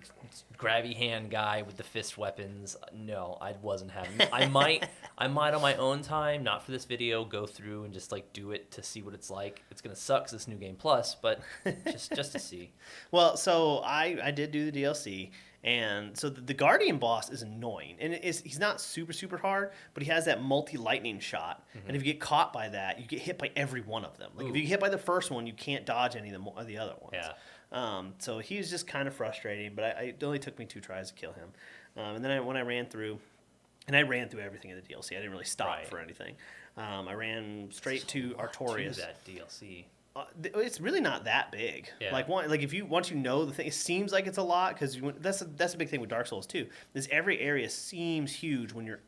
grabby hand guy with the fist weapons. No, I wasn't having it. I might on my own time, not for this video, go through and just like do it to see what it's like. It's gonna suck 'cause it's New Game Plus, but just to see. Well, so I did do the DLC. And so the Guardian boss is annoying, and he's not super hard, but he has that multi-lightning shot, and if you get caught by that, you get hit by every one of them. Like if you get hit by the first one, you can't dodge any of the other ones. Yeah. So he was just kind of frustrating, but it only took me 2 tries to kill him. And then when I ran through everything in the DLC. I didn't really stop for anything. I ran straight to Artorias. To that DLC. It's really not that big. Yeah. Like if once you know the thing, it seems like it's a lot because that's a big thing with Dark Souls too. Is every area seems huge when you're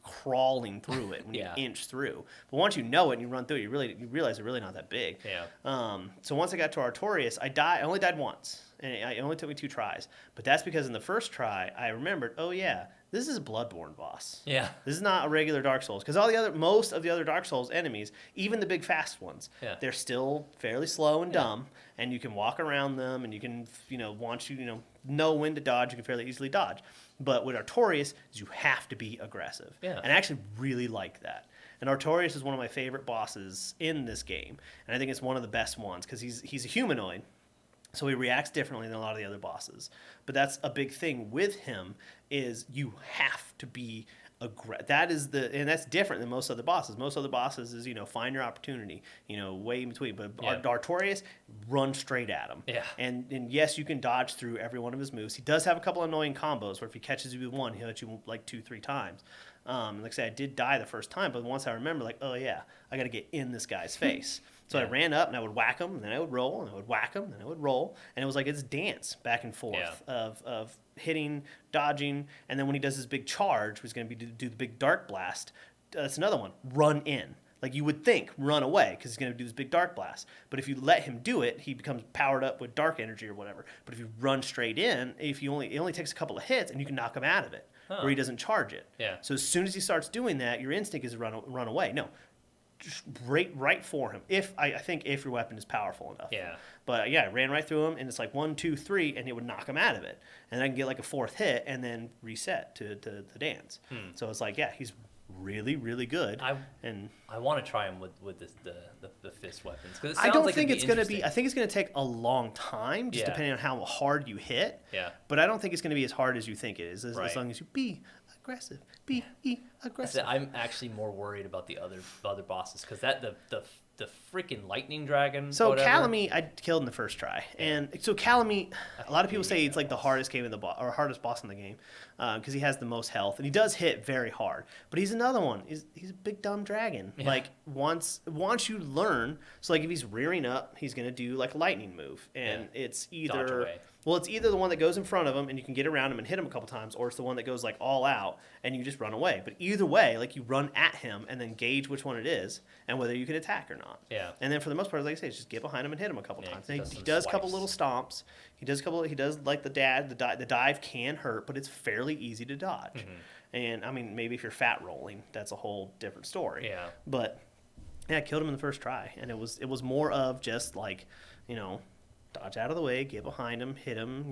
crawling through it when Yeah. you inch through. But once you know it and you run through it, you realize they're really not that big. Yeah. So once I got to Artorias, I only died once, and it only took me 2 tries. But that's because in the first try, I remembered, oh yeah, this is a Bloodborne boss. Yeah. This is not a regular Dark Souls, because most of the other Dark Souls enemies, even the big fast ones, Yeah. they're still fairly slow and dumb, and you can walk around them, and you can, once you know when to dodge, you can fairly easily dodge. But with Artorias, you have to be aggressive. Yeah. And I actually really like that. And Artorias is one of my favorite bosses in this game, and I think it's one of the best ones because he's a humanoid, so he reacts differently than a lot of the other bosses. But that's a big thing with him is you have to be aggressive. And that's different than most other bosses. Most other bosses is find your opportunity, way in between. But Artorias, run straight at him. Yeah. And yes, you can dodge through every one of his moves. He does have a couple annoying combos where if he catches you with one, he'll hit you like 2-3 times. Like I said, I did die the first time, but once I remember, like, oh yeah, I got to get in this guy's face. So I ran up and I would whack him, and then I would roll, and I would whack him, and I would roll, and it was like it's dance back and forth of hitting, dodging, and then when he does his big charge, which is going to be to do the big dark blast, that's another one. Run in. Like you would think, run away because he's going to do this big dark blast. But if you let him do it, he becomes powered up with dark energy or whatever. But if you run straight in, it only takes a couple of hits and you can knock him out of it, where he doesn't charge it. Yeah. So as soon as he starts doing that, your instinct is to run away. No, just right for him. I think if your weapon is powerful enough. Yeah. But yeah, I ran right through him, and it's like 1, 2, 3, and it would knock him out of it. And then I can get like a 4th hit, and then reset to the dance. So it's like, yeah, he's really, really good. I want to try him with the fist weapons because I don't think it's going to be. I think it's going to take a long time, just depending on how hard you hit. Yeah. But I don't think it's going to be as hard as you think it is, as long as you be aggressive. Be aggressive. I'm actually more worried about the other bosses because the freaking lightning dragon. So whatever. Calamy, I killed in the first try, and so Calamy, a lot of people say it's like the hardest game in the or hardest boss in the game, because he has the most health and he does hit very hard. But he's another one. He's a big dumb dragon. Yeah. Like once you learn, so like if he's rearing up, he's gonna do like a lightning move, and it's Dodge either. away. Well, it's either the one that goes in front of him and you can get around him and hit him a couple times, or it's the one that goes like all out and you just run away. But either way, like you run at him and then gauge which one it is and whether you can attack or not. Yeah. And then for the most part, like I say, just get behind him and hit him a couple times. he And does he some does a couple swipes. little stomps. He does like the dive can hurt, but it's fairly easy to dodge. Mm-hmm. And I mean, maybe if you're fat rolling, that's a whole different story. Yeah. But yeah, I killed him in the first try, and it was more of just like, dodge out of the way, get behind him, hit him,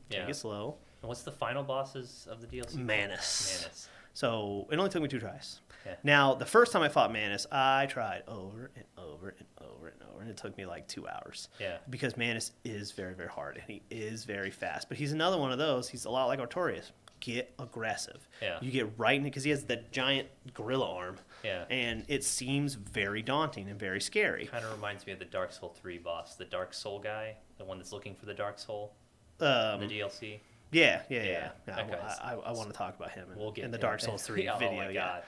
take it slow. And what's the final bosses of the DLC? Manus. So it only took me 2 tries. Yeah. Now, the first time I fought Manus, I tried over and over and over and over, and it took me like 2 hours. Yeah. Because Manus is very, very hard, and he is very fast. But he's another one of those. He's a lot like Artorias. Get aggressive. Yeah. You get right in it because he has that giant gorilla arm. Yeah. And it seems very daunting and very scary. Kind of reminds me of the Dark Soul 3 boss, the Dark Soul guy, the one that's looking for the Dark Soul in the DLC. Yeah. That guy's I want to talk about him We'll get in the there. Dark Souls 3 Oh video. my God.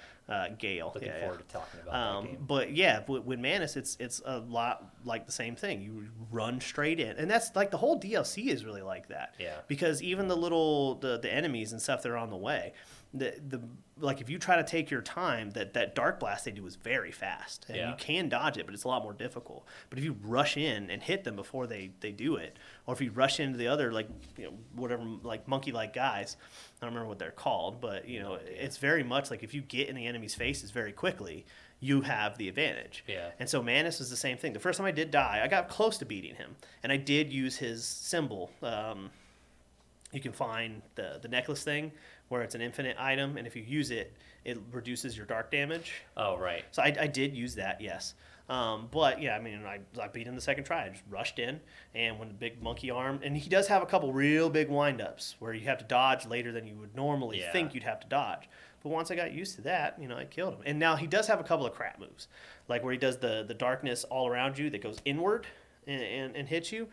Gale. Looking forward to talking about that game. But yeah, with Manus, it's a lot like the same thing. You run straight in, and that's like the whole DLC is really like that. Yeah. Because even the enemies and stuff that are on the way, the like if you try to take your time, that dark blast they do is very fast, and you can dodge it, but it's a lot more difficult. But if you rush in and hit them before they do it, or if you rush into the other whatever like monkey like guys, I don't remember what they're called, but it's very much like if you get in the enemy's faces very quickly, you have the advantage. Yeah. And so Manus is the same thing. The first time I did die, I got close to beating him, and I did use his symbol. You can find the necklace thing where it's an infinite item, and if you use it, it reduces your dark damage. Oh, right. So I did use that, yes. But yeah, I mean, I beat him the second try. I just rushed in, and when the big monkey arm, and he does have a couple real big windups where you have to dodge later than you would normally think you'd have to dodge. But once I got used to that, I killed him. And now he does have a couple of crap moves, like where he does the darkness all around you that goes inward, and hits you,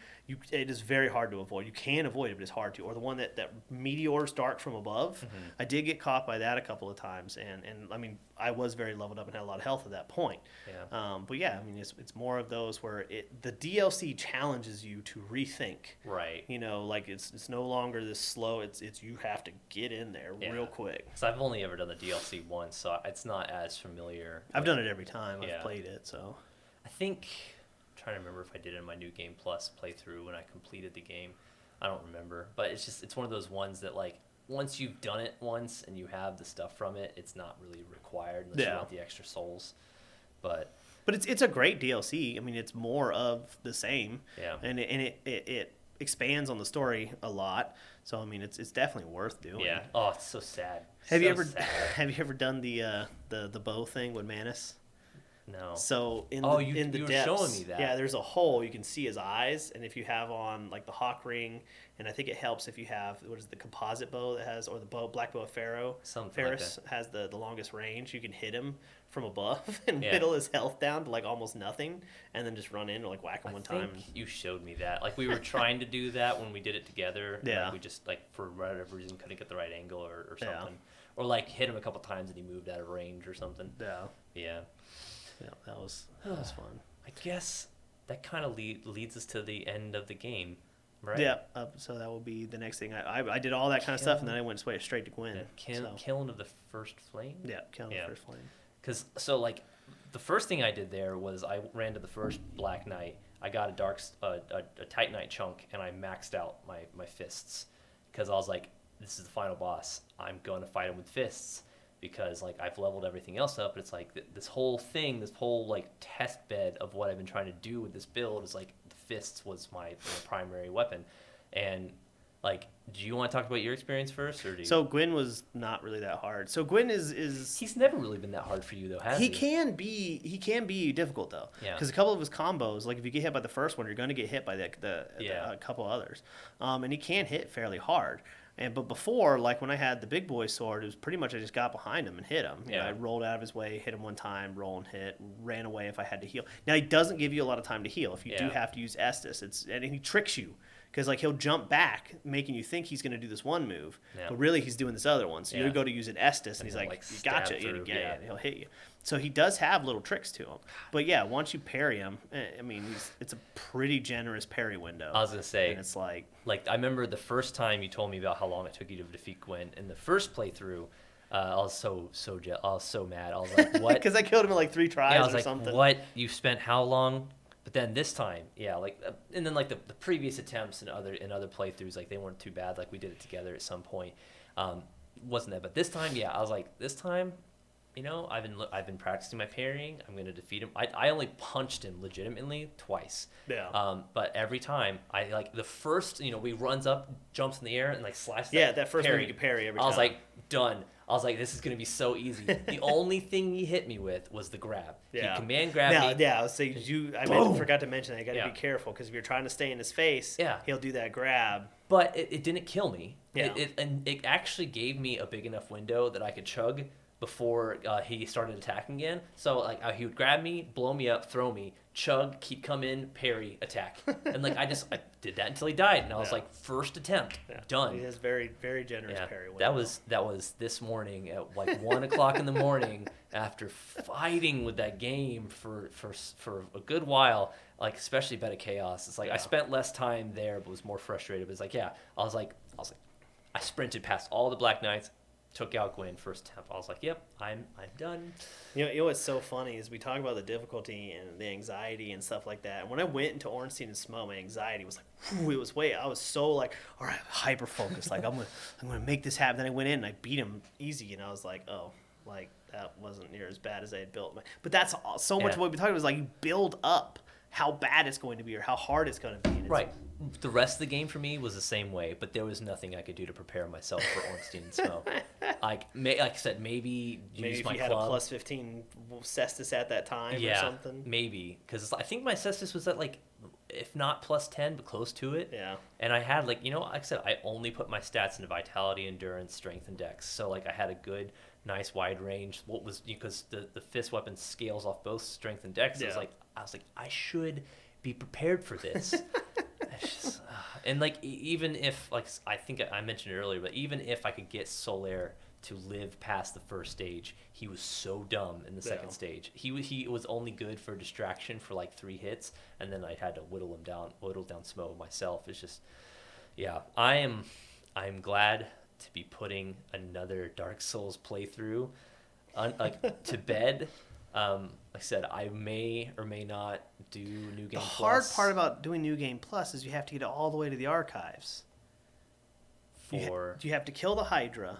it is very hard to avoid. You can avoid it, but it's hard to. Or the one that meteors dark from above. Mm-hmm. I did get caught by that a couple of times, and I mean, I was very leveled up and had a lot of health at that point. Yeah. But yeah, I mean, it's more of those where the DLC challenges you to rethink. Right. You know, like it's no longer this slow. It's you have to get in there real quick. So I've only ever done the DLC once, so it's not as familiar. I've done it every time Yeah. I've played it. So I think I'm trying to remember if I did it in my New Game Plus playthrough when I completed the game. I don't remember, but it's one of those ones that like once you've done it once and you have the stuff from it, it's not really required unless you want the extra souls. But it's a great DLC. I mean, it's more of the same. Yeah. And it expands on the story a lot. So I mean, it's definitely worth doing. Yeah. Oh, it's so sad. Have so you ever sad. have you ever done the bow thing with Manus? No. So in you the were depths, showing me that. yeah, there's a hole. You can see his eyes, and if you have on like the hawk ring, and I think it helps if you have what is the composite bow that has, or the black bow of Pharaoh. Something like Ferris that. has the longest range. You can hit him from above and Yeah. whittle his health down to like almost nothing, and then just run in or like whack him one time. I think you showed me that. Like we were trying to do that when we did it together. and, Yeah. like, we just like for whatever reason couldn't get the right angle or Yeah. something. Or like hit him a couple times and he moved out of range or something. Yeah, Yeah. yeah, that was fun. I guess that kind of leads us to the end of the game, right? Yeah, so that will be the next thing. I did all that kind of stuff, and then I went straight to Gwyn. Yeah. Killing of the first flame. Yeah, killing the first flame. Because so like the first thing I did there was I ran to the first Black Knight. I got a Titanite chunk and I maxed out my fists because I was like, this is the final boss. I'm going to fight him with fists because like I've leveled everything else up. But it's like this whole thing, this whole like test bed of what I've been trying to do with this build is like the fists was my primary weapon. And like, do you want to talk about your experience first, or do you? So Gwyn was not really that hard. So Gwyn is He's never really been that hard for you though, has he? He can be difficult though. Yeah. Because a couple of his combos, like if you get hit by the first one, you're going to get hit by a couple others. And he can hit fairly hard. But before, like when I had the big boy sword, it was pretty much I just got behind him and hit him. You know, I rolled out of his way, hit him one time, roll and hit, ran away if I had to heal. Now he doesn't give you a lot of time to heal. If you do have to use Estus, and he tricks you. Because like he'll jump back, making you think he's going to do this one move, but really he's doing this other one. So you go to use an Estus, and he's like gotcha, and he'll hit you. So he does have little tricks to him. But yeah, once you parry him, I mean, it's a pretty generous parry window. I was gonna say, and it's like I remember the first time you told me about how long it took you to defeat Gwyn. In the first playthrough, I was I was so mad. I was like, what? Because I killed him in like 3 tries I was or like, something. what? You spent how long? But then this time, and then like the previous attempts and other playthroughs, like they weren't too bad. Like we did it together at some point, wasn't that? But this time, I was like, this time, I've been practicing my parrying. I'm gonna defeat him. I only punched him legitimately twice. Yeah. But every time I like the first, he runs up, jumps in the air, and like slashes. That first one you could parry every time. I was like, done. I was like, this is gonna be so easy. The only thing he hit me with was the grab. Yeah. He command grabbed me. Yeah, I was saying forgot to mention that. You got to be careful because if you're trying to stay in his face, he'll do that grab. But it didn't kill me. Yeah. It actually gave me a big enough window that I could chug before he started attacking again. So like he would grab me, blow me up, throw me, chug, keep coming, parry, attack, and like I did that until he died, and I was like, first attempt, done. He has very very generous parry window. That was this morning at like 1:00 in the morning after fighting with that game for a good while, like especially Beta Chaos. It's like I spent less time there, but was more frustrated. But it's like I sprinted past all the Black Knights. Took out Gwyn first attempt. I was like, "Yep, I'm done." You know what's so funny is we talk about the difficulty and the anxiety and stuff like that. And when I went into Ornstein and Smo, my anxiety was like, whew, I was so like, all right, hyper focused. Like I'm gonna make this happen. Then I went in and I beat him easy, and I was like, oh, like that wasn't near as bad as I had built. But that's so much of what we talked about is like you build up how bad it's going to be or how hard it's going to be. Right. The rest of the game for me was the same way, but there was nothing I could do to prepare myself for Ornstein and Smo. Like I said, maybe use if my you club. had a plus 15 Cestus at that time or something. Maybe, because I think my Cestus was at like, if not plus 10, but close to it. Yeah. And I had like I said, I only put my stats into Vitality, Endurance, Strength, and Dex. So like I had a good, nice wide range. What was because the fist weapon scales off both Strength and Dex. I was like I should be prepared for this. It's just, and like even if like I think I mentioned it earlier, but even if I could get Solaire to live past the first stage, he was so dumb in the second stage. He was only good for distraction for like 3 hits, and then I had to whittle down Smo myself. It's just, yeah, I'm glad to be putting another Dark Souls playthrough to bed. Like I said, I may or may not do New Game Plus. The hard part about doing New Game Plus is you have to get all the way to the archives. You have to kill the Hydra,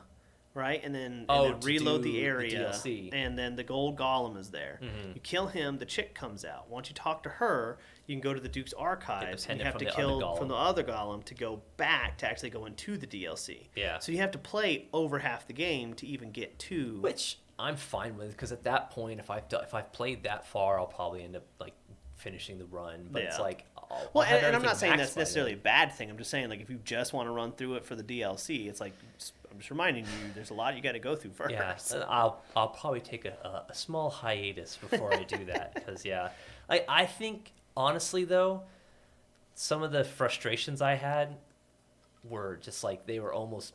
right? And then reload the area. DLC. And then the gold golem is there. Mm-hmm. You kill him, the chick comes out. Once you talk to her, you can go to the Duke's archives, and you have to kill from the other golem to go back to actually go into the DLC. Yeah. So you have to play over half the game to even get to... Which I'm fine with, because at that point, if I've played that far, I'll probably end up like finishing the run. But it's like, and I'm not saying that's necessarily a bad thing. I'm just saying, like, if you just want to run through it for the DLC, it's like, I'm just reminding you, there's a lot you got to go through first. Yeah, I'll probably take a small hiatus before I do that, because I think honestly though, some of the frustrations I had were just like they were almost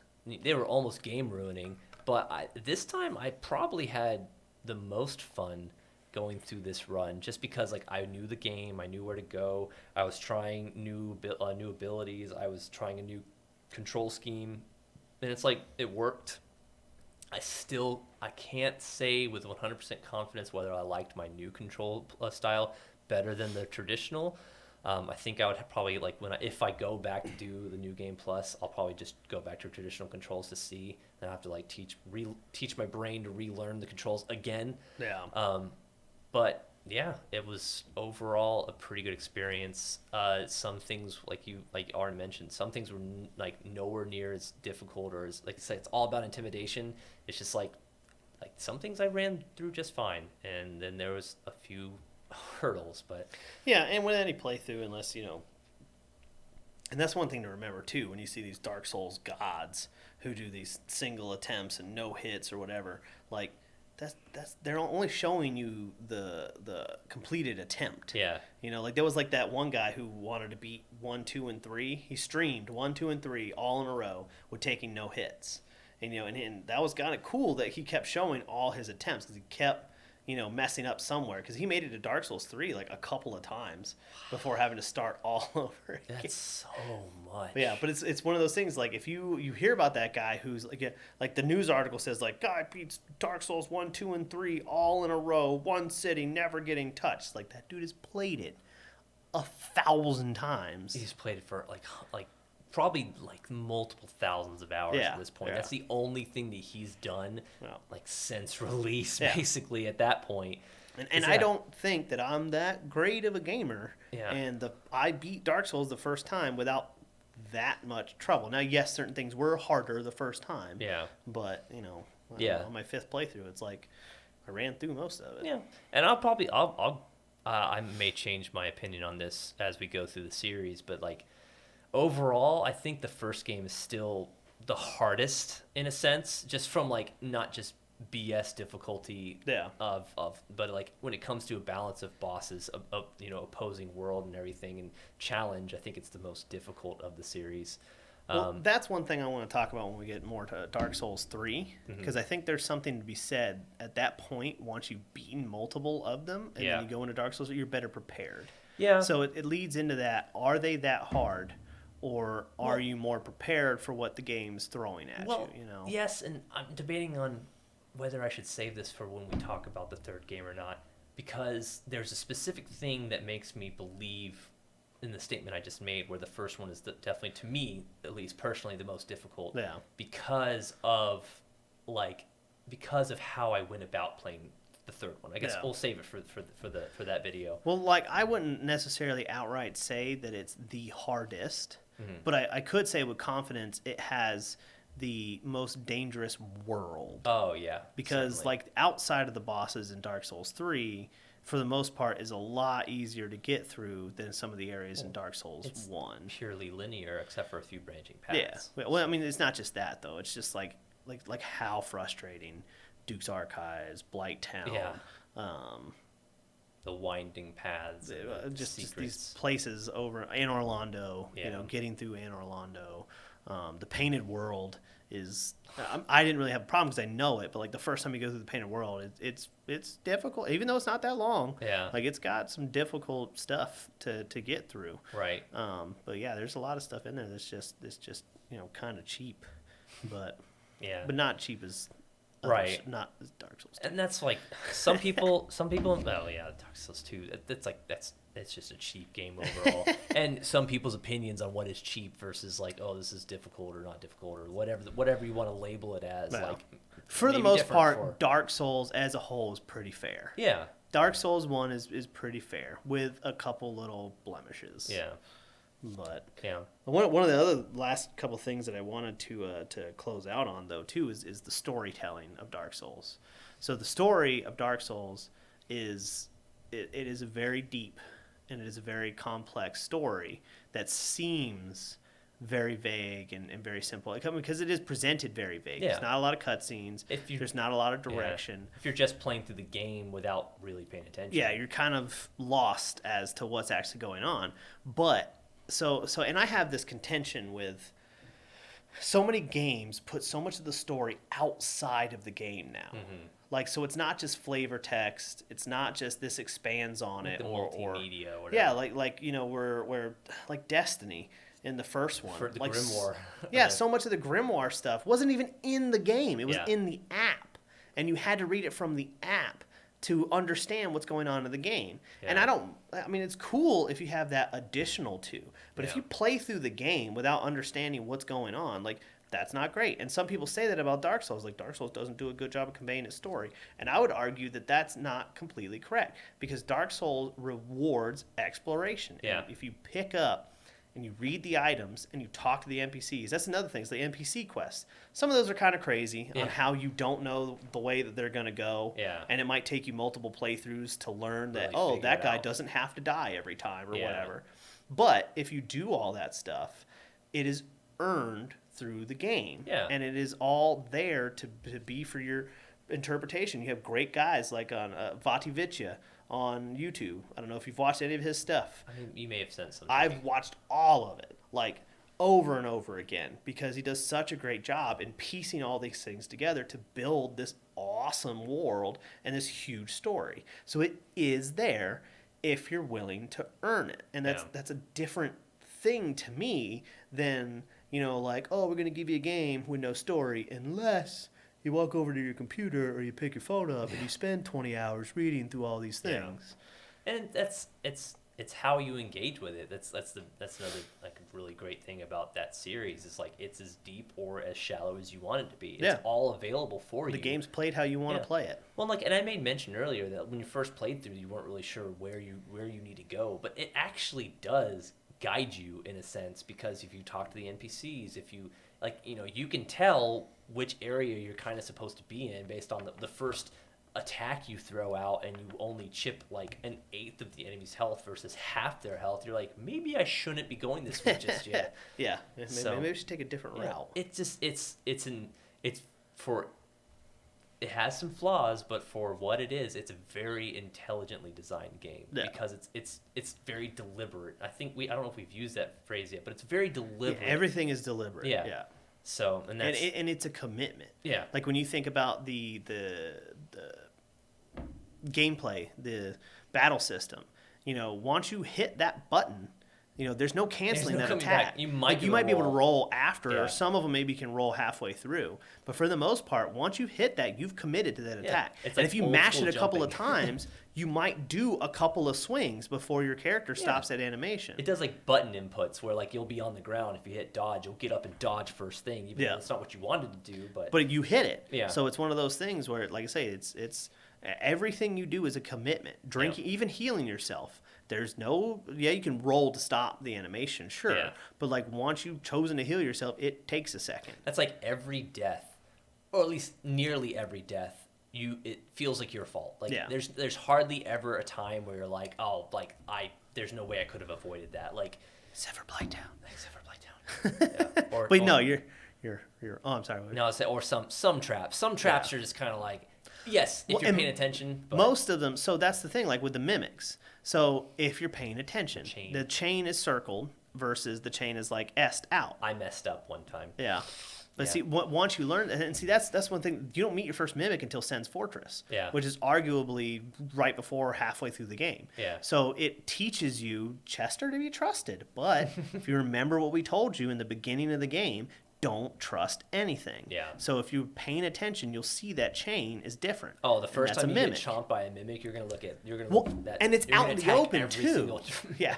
game ruining. But this time I probably had the most fun going through this run, just because like I knew the game, I knew where to go. I was trying new abilities. I was trying a new control scheme, and it's like it worked. I can't say with 100% confidence whether I liked my new control style better than the traditional. I think I would probably if I go back to do the New Game Plus, I'll probably just go back to traditional controls to see. And I have to like teach my brain to relearn the controls again. Yeah. But yeah, it was overall a pretty good experience. Some things like you already mentioned, some things were like nowhere near as difficult, or as like I said, it's all about intimidation. It's just like some things I ran through just fine, and then there was a few hurdles. But yeah, and with any playthrough, unless and that's one thing to remember too, when you see these Dark Souls gods who do these single attempts and no hits or whatever, like that's they're only showing you the completed attempt. Yeah. Like there was like that one guy who wanted to beat 1, 2, and 3. He streamed 1, 2, and 3 all in a row with taking no hits. And and that was kind of cool that he kept showing all his attempts, because he kept messing up somewhere, because he made it to Dark Souls 3 like a couple of times before having to start all over again. That's so much. Yeah, but it's one of those things, like if you hear about that guy who's like the news article says, like, guy beats Dark Souls 1, 2, and 3 all in a row, one sitting, never getting touched. Like, that dude has played it 1,000 times. He's played it for like probably like multiple thousands of hours at this point. Yeah. That's the only thing that he's done like since release, basically at that point. And I don't think that I'm that great of a gamer. Yeah. And I beat Dark Souls the first time without that much trouble. Now, yes, certain things were harder the first time. Yeah. But on my 5th playthrough, it's like I ran through most of it. Yeah. And I may change my opinion on this as we go through the series, but like overall, I think the first game is still the hardest in a sense, just from like not just BS difficulty but like when it comes to a balance of bosses, opposing world and everything, and challenge, I think it's the most difficult of the series. Well, that's one thing I want to talk about when we get more to Dark Souls 3, because I think there's something to be said at that point. Once you've beaten multiple of them and then you go into Dark Souls, you're better prepared. Yeah. So it leads into that. Are they that hard? Or are you more prepared for what the game's throwing at you? Yes, and I'm debating on whether I should save this for when we talk about the third game or not, because there's a specific thing that makes me believe in the statement I just made, where the first one is definitely, to me, at least personally, the most difficult. Yeah. Because of how I went about playing the third one. I guess we'll save it for that video. Well, like, I wouldn't necessarily outright say that it's the hardest, but I could say with confidence it has the most dangerous world. Oh yeah, because certainly. Like outside of the bosses in Dark Souls 3, for the most part, is a lot easier to get through than some of the areas in Dark Souls 1. Purely linear, except for a few branching paths. Yeah. Well, I mean, it's not just that though. It's just like how frustrating Duke's Archives, Blight Town. Yeah. the winding paths, and the just secrets. these places over in Orlando, Yeah. getting through in Orlando. The Painted World is, I didn't really have a problem because I know it, but like the first time you go through the Painted World, it's difficult, even though it's not that long. Yeah. Like it's got some difficult stuff to get through. Right. But yeah, there's a lot of stuff in there that's just kind of cheap, but Yeah. not cheap as Right. not as Dark Souls 2. And that's like some people. Oh yeah, Dark Souls 2. That's just a cheap game overall. And some people's opinions on what is cheap versus like, oh, this is difficult or not difficult or whatever you want to label it as. Well, like for the maybe most different part, Dark Souls as a whole is pretty fair. Yeah. Dark Souls 1 is pretty fair with a couple little blemishes. Yeah. But Yeah. one of the other last couple things that I wanted to close out on though too is the storytelling of Dark Souls. So the story of Dark Souls is it is a very deep and it is a very complex story that seems very vague and very simple because it is presented very vague. Yeah. There's not a lot of cutscenes. There's not a lot of direction. Yeah. If you're just playing through the game without really paying attention. Yeah, you're kind of lost as to what's actually going on. But so and I have this contention with so many games put so much of the story outside of the game now. Mm-hmm. Like, so it's not just flavor text. It's not just this expands on it The or multimedia or whatever. yeah, like we're like Destiny in the first one. For the like, Grimoire. Yeah, so much of the Grimoire stuff wasn't even in the game. It was Yeah. in the app, and you had to read it from the app to understand what's going on in the game. And Yeah. I mean, it's cool if you have that additional to, but if Yeah. you play through the game without understanding what's going on, like, that's not great. And some people say that about Dark Souls, like Dark Souls doesn't do a good job of conveying its story. And I would argue that that's not completely correct because Dark Souls rewards exploration. Yeah. And if you pick up and you read the items and you talk to the NPCs, that's another thing, is the NPC quests. Some of those are kind of crazy Yeah. on how you don't know the way that they're going to go. Yeah. And it might take you multiple playthroughs to learn that, Really figure that it guy out. doesn't have to die every time or Yeah. whatever. But if you do all that stuff, it is earned through the game. Yeah. And it is all there to be for your interpretation. You have great guys like on Vati Vitya on YouTube. I don't know if you've watched any of his stuff. I mean, you may have sent some. I've watched all of it, like over and over again, because he does such a great job in piecing all these things together to build this awesome world and this huge story. So it is there if you're willing to earn it. And that's a different thing to me than, like, oh, we're going to give you a game with no story unless you walk over to your computer or you pick your phone up and you spend 20 hours reading through all these things. Yeah. And it's how you engage with it. That's another like really great thing about that series is like it's as deep or as shallow as you want it to be. It's all available for you. The game's played how you want to play it. Well, and I made mention earlier that when you first played through, you weren't really sure where you need to go, but it actually does guide you in a sense because if you talk to the NPCs, if you you can tell which area you're kind of supposed to be in based on the first attack you throw out and you only chip like an eighth of the enemy's health versus half their health. You're like, maybe I shouldn't be going this way just yet. Yeah, maybe we should take a different route. It has some flaws, but for what it is, it's a very intelligently designed game because it's very deliberate. I don't know if we've used that phrase yet, but it's very deliberate. Yeah, everything is deliberate. Yeah. So and it's a commitment. Yeah. Like when you think about the gameplay, the battle system, once you hit that button, there's no canceling that attack. Back. You might be able to roll after, or some of them maybe can roll halfway through. But for the most part, once you hit that, you've committed to that attack. It's and like if you old mash school it a couple of jumping. times, you might do a couple of swings before your character stops that animation. It does like button inputs where like you'll be on the ground. If you hit dodge, you'll get up and dodge first thing. Even though it's not what you wanted to do, but you hit it. Yeah. So it's one of those things where, like I say, it's everything you do is a commitment. Drinking, even healing yourself. There's no, you can roll to stop the animation, sure. Yeah. But like once you've chosen to heal yourself, it takes a second. That's like every death, or at least nearly every death. It feels like your fault. Like there's hardly ever a time where you're like, oh, like there's no way I could have avoided that. Like Except for Blighttown. Or, Wait, no, you're. Oh, I'm sorry. No, or some traps. Some traps are just kind of like, Yes, if Well, you're and paying attention. But most of them. So that's the thing. Like with the mimics. So if you're paying attention, Chain. the chain is circled versus the chain is like s'd out. I messed up one time. Yeah. But Yeah. see, once you learn, and see, that's one thing. You don't meet your first mimic until Sen's Fortress, Yeah. which is arguably right before halfway through the game. Yeah. So it teaches you Chester to be trusted. But if you remember what we told you in the beginning of the game, don't trust anything. Yeah. So if you're paying attention, you'll see that chain is different. Oh, the And first that's time a you mimic. get chomped by a mimic, you're gonna look at Well, that, and it's you're out gonna in the attack open every too. single- Yeah,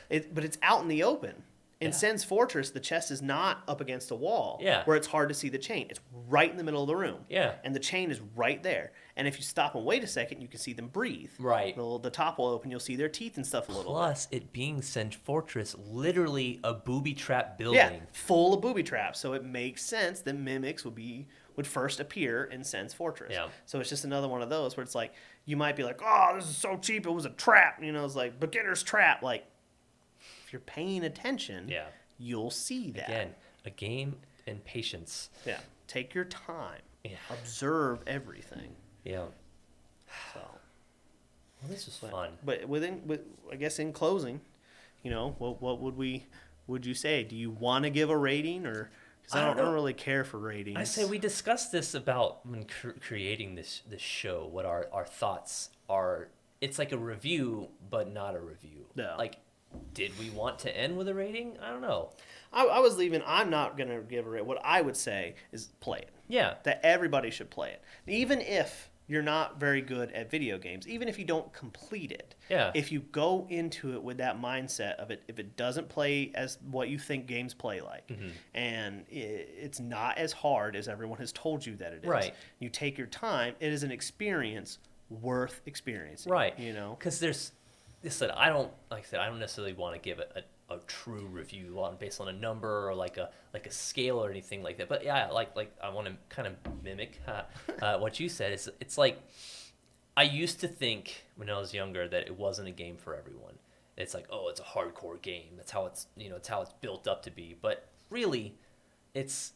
but it's out in the open. In Yeah. Sen's Fortress, the chest is not up against a wall, Yeah. where it's hard to see the chain. It's right in the middle of the room. Yeah. And the chain is right there. And if you stop and wait a second, you can see them breathe. Right. The top will open. You'll see their teeth and stuff a little Plus, it being Sen's Fortress, literally a booby trap bit. building. Yeah, full of booby traps. So it makes sense that mimics would first appear in Sen's Fortress. Yeah. So it's just another one of those where it's like, you might be like, oh, this is so cheap. It was a trap. You know, it's like beginner's trap. Like, if you're paying attention, Yeah. you'll see that. Again, a game and patience. Yeah. Take your time. Yeah. Observe everything. Yeah. So, Well, this was fun. but I guess in closing, you know, what would you say? Do you want to give a rating, or because I I don't don't know. really care for ratings. I say we discussed this about when creating this show, what our thoughts are. It's like a review, but not a review. No. Like, did we want to end with a rating? I don't know. I was leaving. I'm not gonna give a rating. What I would say is play it. Yeah. That everybody should play it, even if you're not very good at video games, even if you don't complete it. Yeah. If you go into it with that mindset of it, if it doesn't play as what you think games play like, Mm-hmm. and it's not as hard as everyone has told you that it is. Right. You take your time. It is an experience worth experiencing. Right. You know. Because I don't necessarily want to give it a true review based on a number or like a scale or anything like that. But yeah, like I want to kind of mimic what you said. It's like I used to think when I was younger that it wasn't a game for everyone. It's like, oh, it's a hardcore game. That's how it's built up to be. But really, it's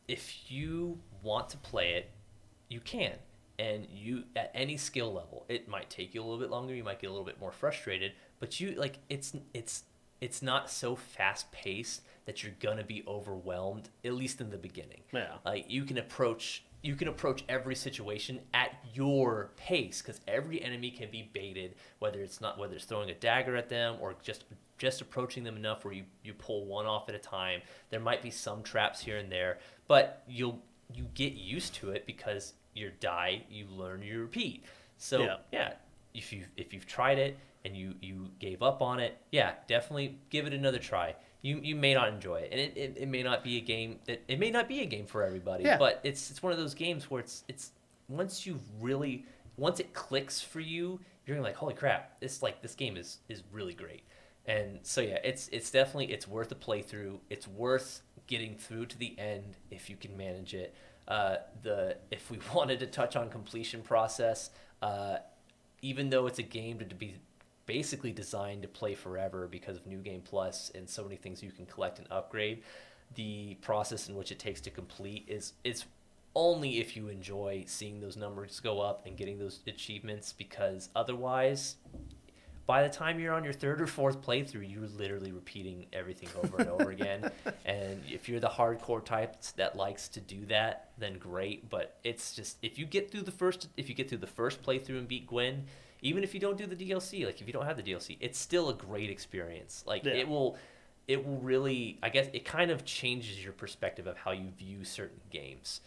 if you want to play it, you can. And you at any skill level, it might take you a little bit longer. You might get a little bit more frustrated, but it's not so fast paced that you're gonna be overwhelmed. At least in the beginning. Yeah. Like you can approach every situation at your pace because every enemy can be baited. Whether it's throwing a dagger at them or just approaching them enough where you pull one off at a time. There might be some traps here and there, but you get used to it because you die, you learn, you repeat. So yeah, if you've tried it and you gave up on it, yeah, definitely give it another try. You may not enjoy it, and it may not be a game for everybody. Yeah. But it's one of those games where it's once it clicks for you, you're gonna like, holy crap, this game is really great. And so yeah, it's definitely worth a playthrough. It's worth getting through to the end if you can manage it. If we wanted to touch on completion process, even though it's a game to be basically designed to play forever because of New Game Plus and so many things you can collect and upgrade, the process in which it takes to complete is only if you enjoy seeing those numbers go up and getting those achievements, because otherwise, by the time you're on your third or fourth playthrough, you're literally repeating everything over and over again. And if you're the hardcore type that likes to do that, then great. But it's just if you get through the first playthrough and beat Gwen, even if you don't do the DLC, like if you don't have the DLC, it's still a great experience. Like it will really, I guess, it kind of changes your perspective of how you view certain games.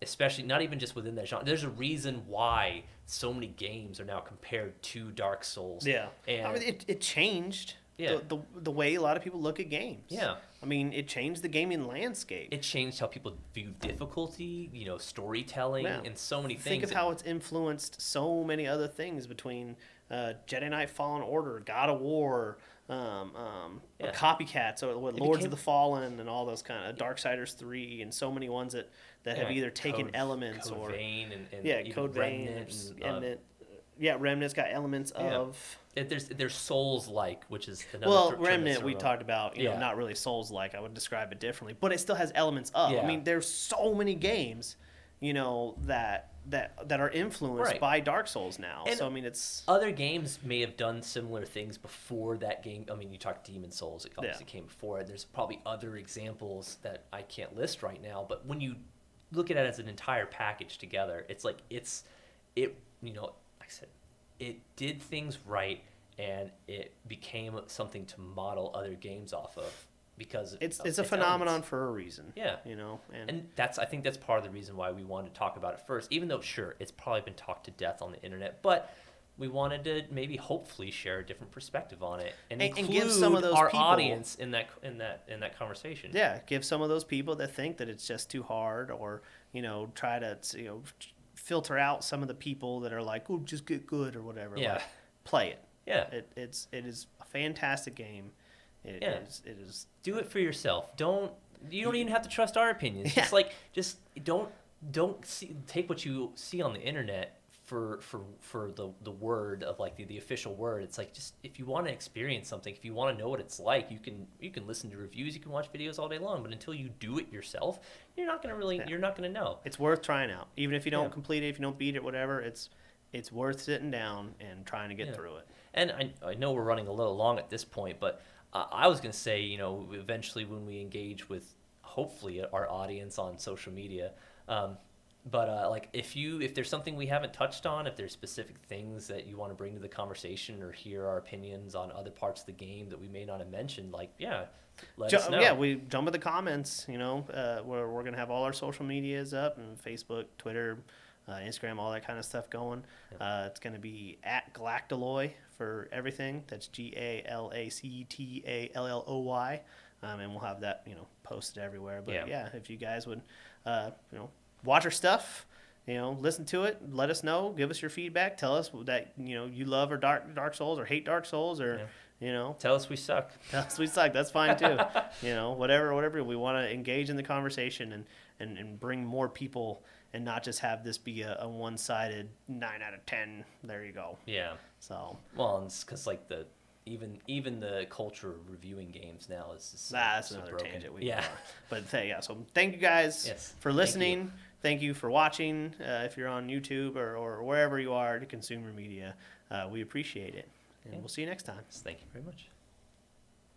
Especially not even just within that genre. There's a reason why so many games are now compared to Dark Souls. Yeah. And I mean, it changed Yeah. the way a lot of people look at games. Yeah. I mean, it changed the gaming landscape. it changed how people view difficulty, storytelling, Yeah. and so many things. Think of how it's influenced so many other things between Jedi Knight Fallen Order, God of War, Yeah. copycats, or Lords became- of the Fallen, and all those kind of Darksiders 3, and so many ones that have either taken elements Code or Vein and yeah, even Code Vein, Remnant and, Remnant. Yeah, Remnant's got elements of. there's Souls-like, which is another Well, premise Remnant we around- talked about, Yeah. not really Souls-like. I would describe it differently, but it still has elements of. Yeah. I mean, there's so many games, that that are influenced Right. by Dark Souls now. And So I mean, it's other games may have done similar things before that game. I mean, you talk Demon Souls; it obviously came before it. There's probably other examples that I can't list right now. But when you look at it as an entire package together, it's like it. You know, like I said, it did things right, and it became something to model other games off of because it's of a its phenomenon elements. for a reason. Yeah. You know, And I think that's part of the reason why we wanted to talk about it first, even though sure it's probably been talked to death on the internet, but we wanted to maybe hopefully share a different perspective on it and include give some of those our people, audience in that conversation. yeah, give some of those people that think that it's just too hard, or try to filter out some of the people that are like, oh, just get good or whatever. Yeah. Like, play it. Yeah. It is a fantastic game. It is. Do it for yourself. You don't even have to trust our opinions. Yeah. Just don't take what you see on the internet for the word of like the official word. It's like, just if you want to experience something, if you want to know what it's like, you can listen to reviews, you can watch videos all day long, but until you do it yourself, you're not gonna know. It's worth trying out, even if you don't Yeah. complete it, if you don't beat it, whatever. It's worth sitting down and trying to get through it. And I know we're running a little long at this point, but I was going to say, eventually when we engage with hopefully our audience on social media, like if there's something we haven't touched on, if there's specific things that you want to bring to the conversation or hear our opinions on other parts of the game that we may not have mentioned, let us know. Yeah, we jump in the comments. We're gonna have all our social medias up, and Facebook, Twitter, Instagram, all that kind of stuff going. It's going to be at Galactalloy for everything. That's GALACTALLOY. And we'll have that, posted everywhere. But yeah, if you guys would, watch our stuff, listen to it, let us know, give us your feedback, tell us that, you love or Dark Souls or hate Dark Souls or, Tell us we suck. Tell us we suck. That's fine too. Whatever. We want to engage in the conversation and bring more people and not just have this be a one-sided 9 out of 10. There you go. Yeah. So. Well, it's because even the culture of reviewing games now is just that's so another broken. tangent. But so thank you guys for listening. Thank you for watching. If you're on YouTube or wherever you are to consume your media, we appreciate it. And we'll see you next time. Thank you very much.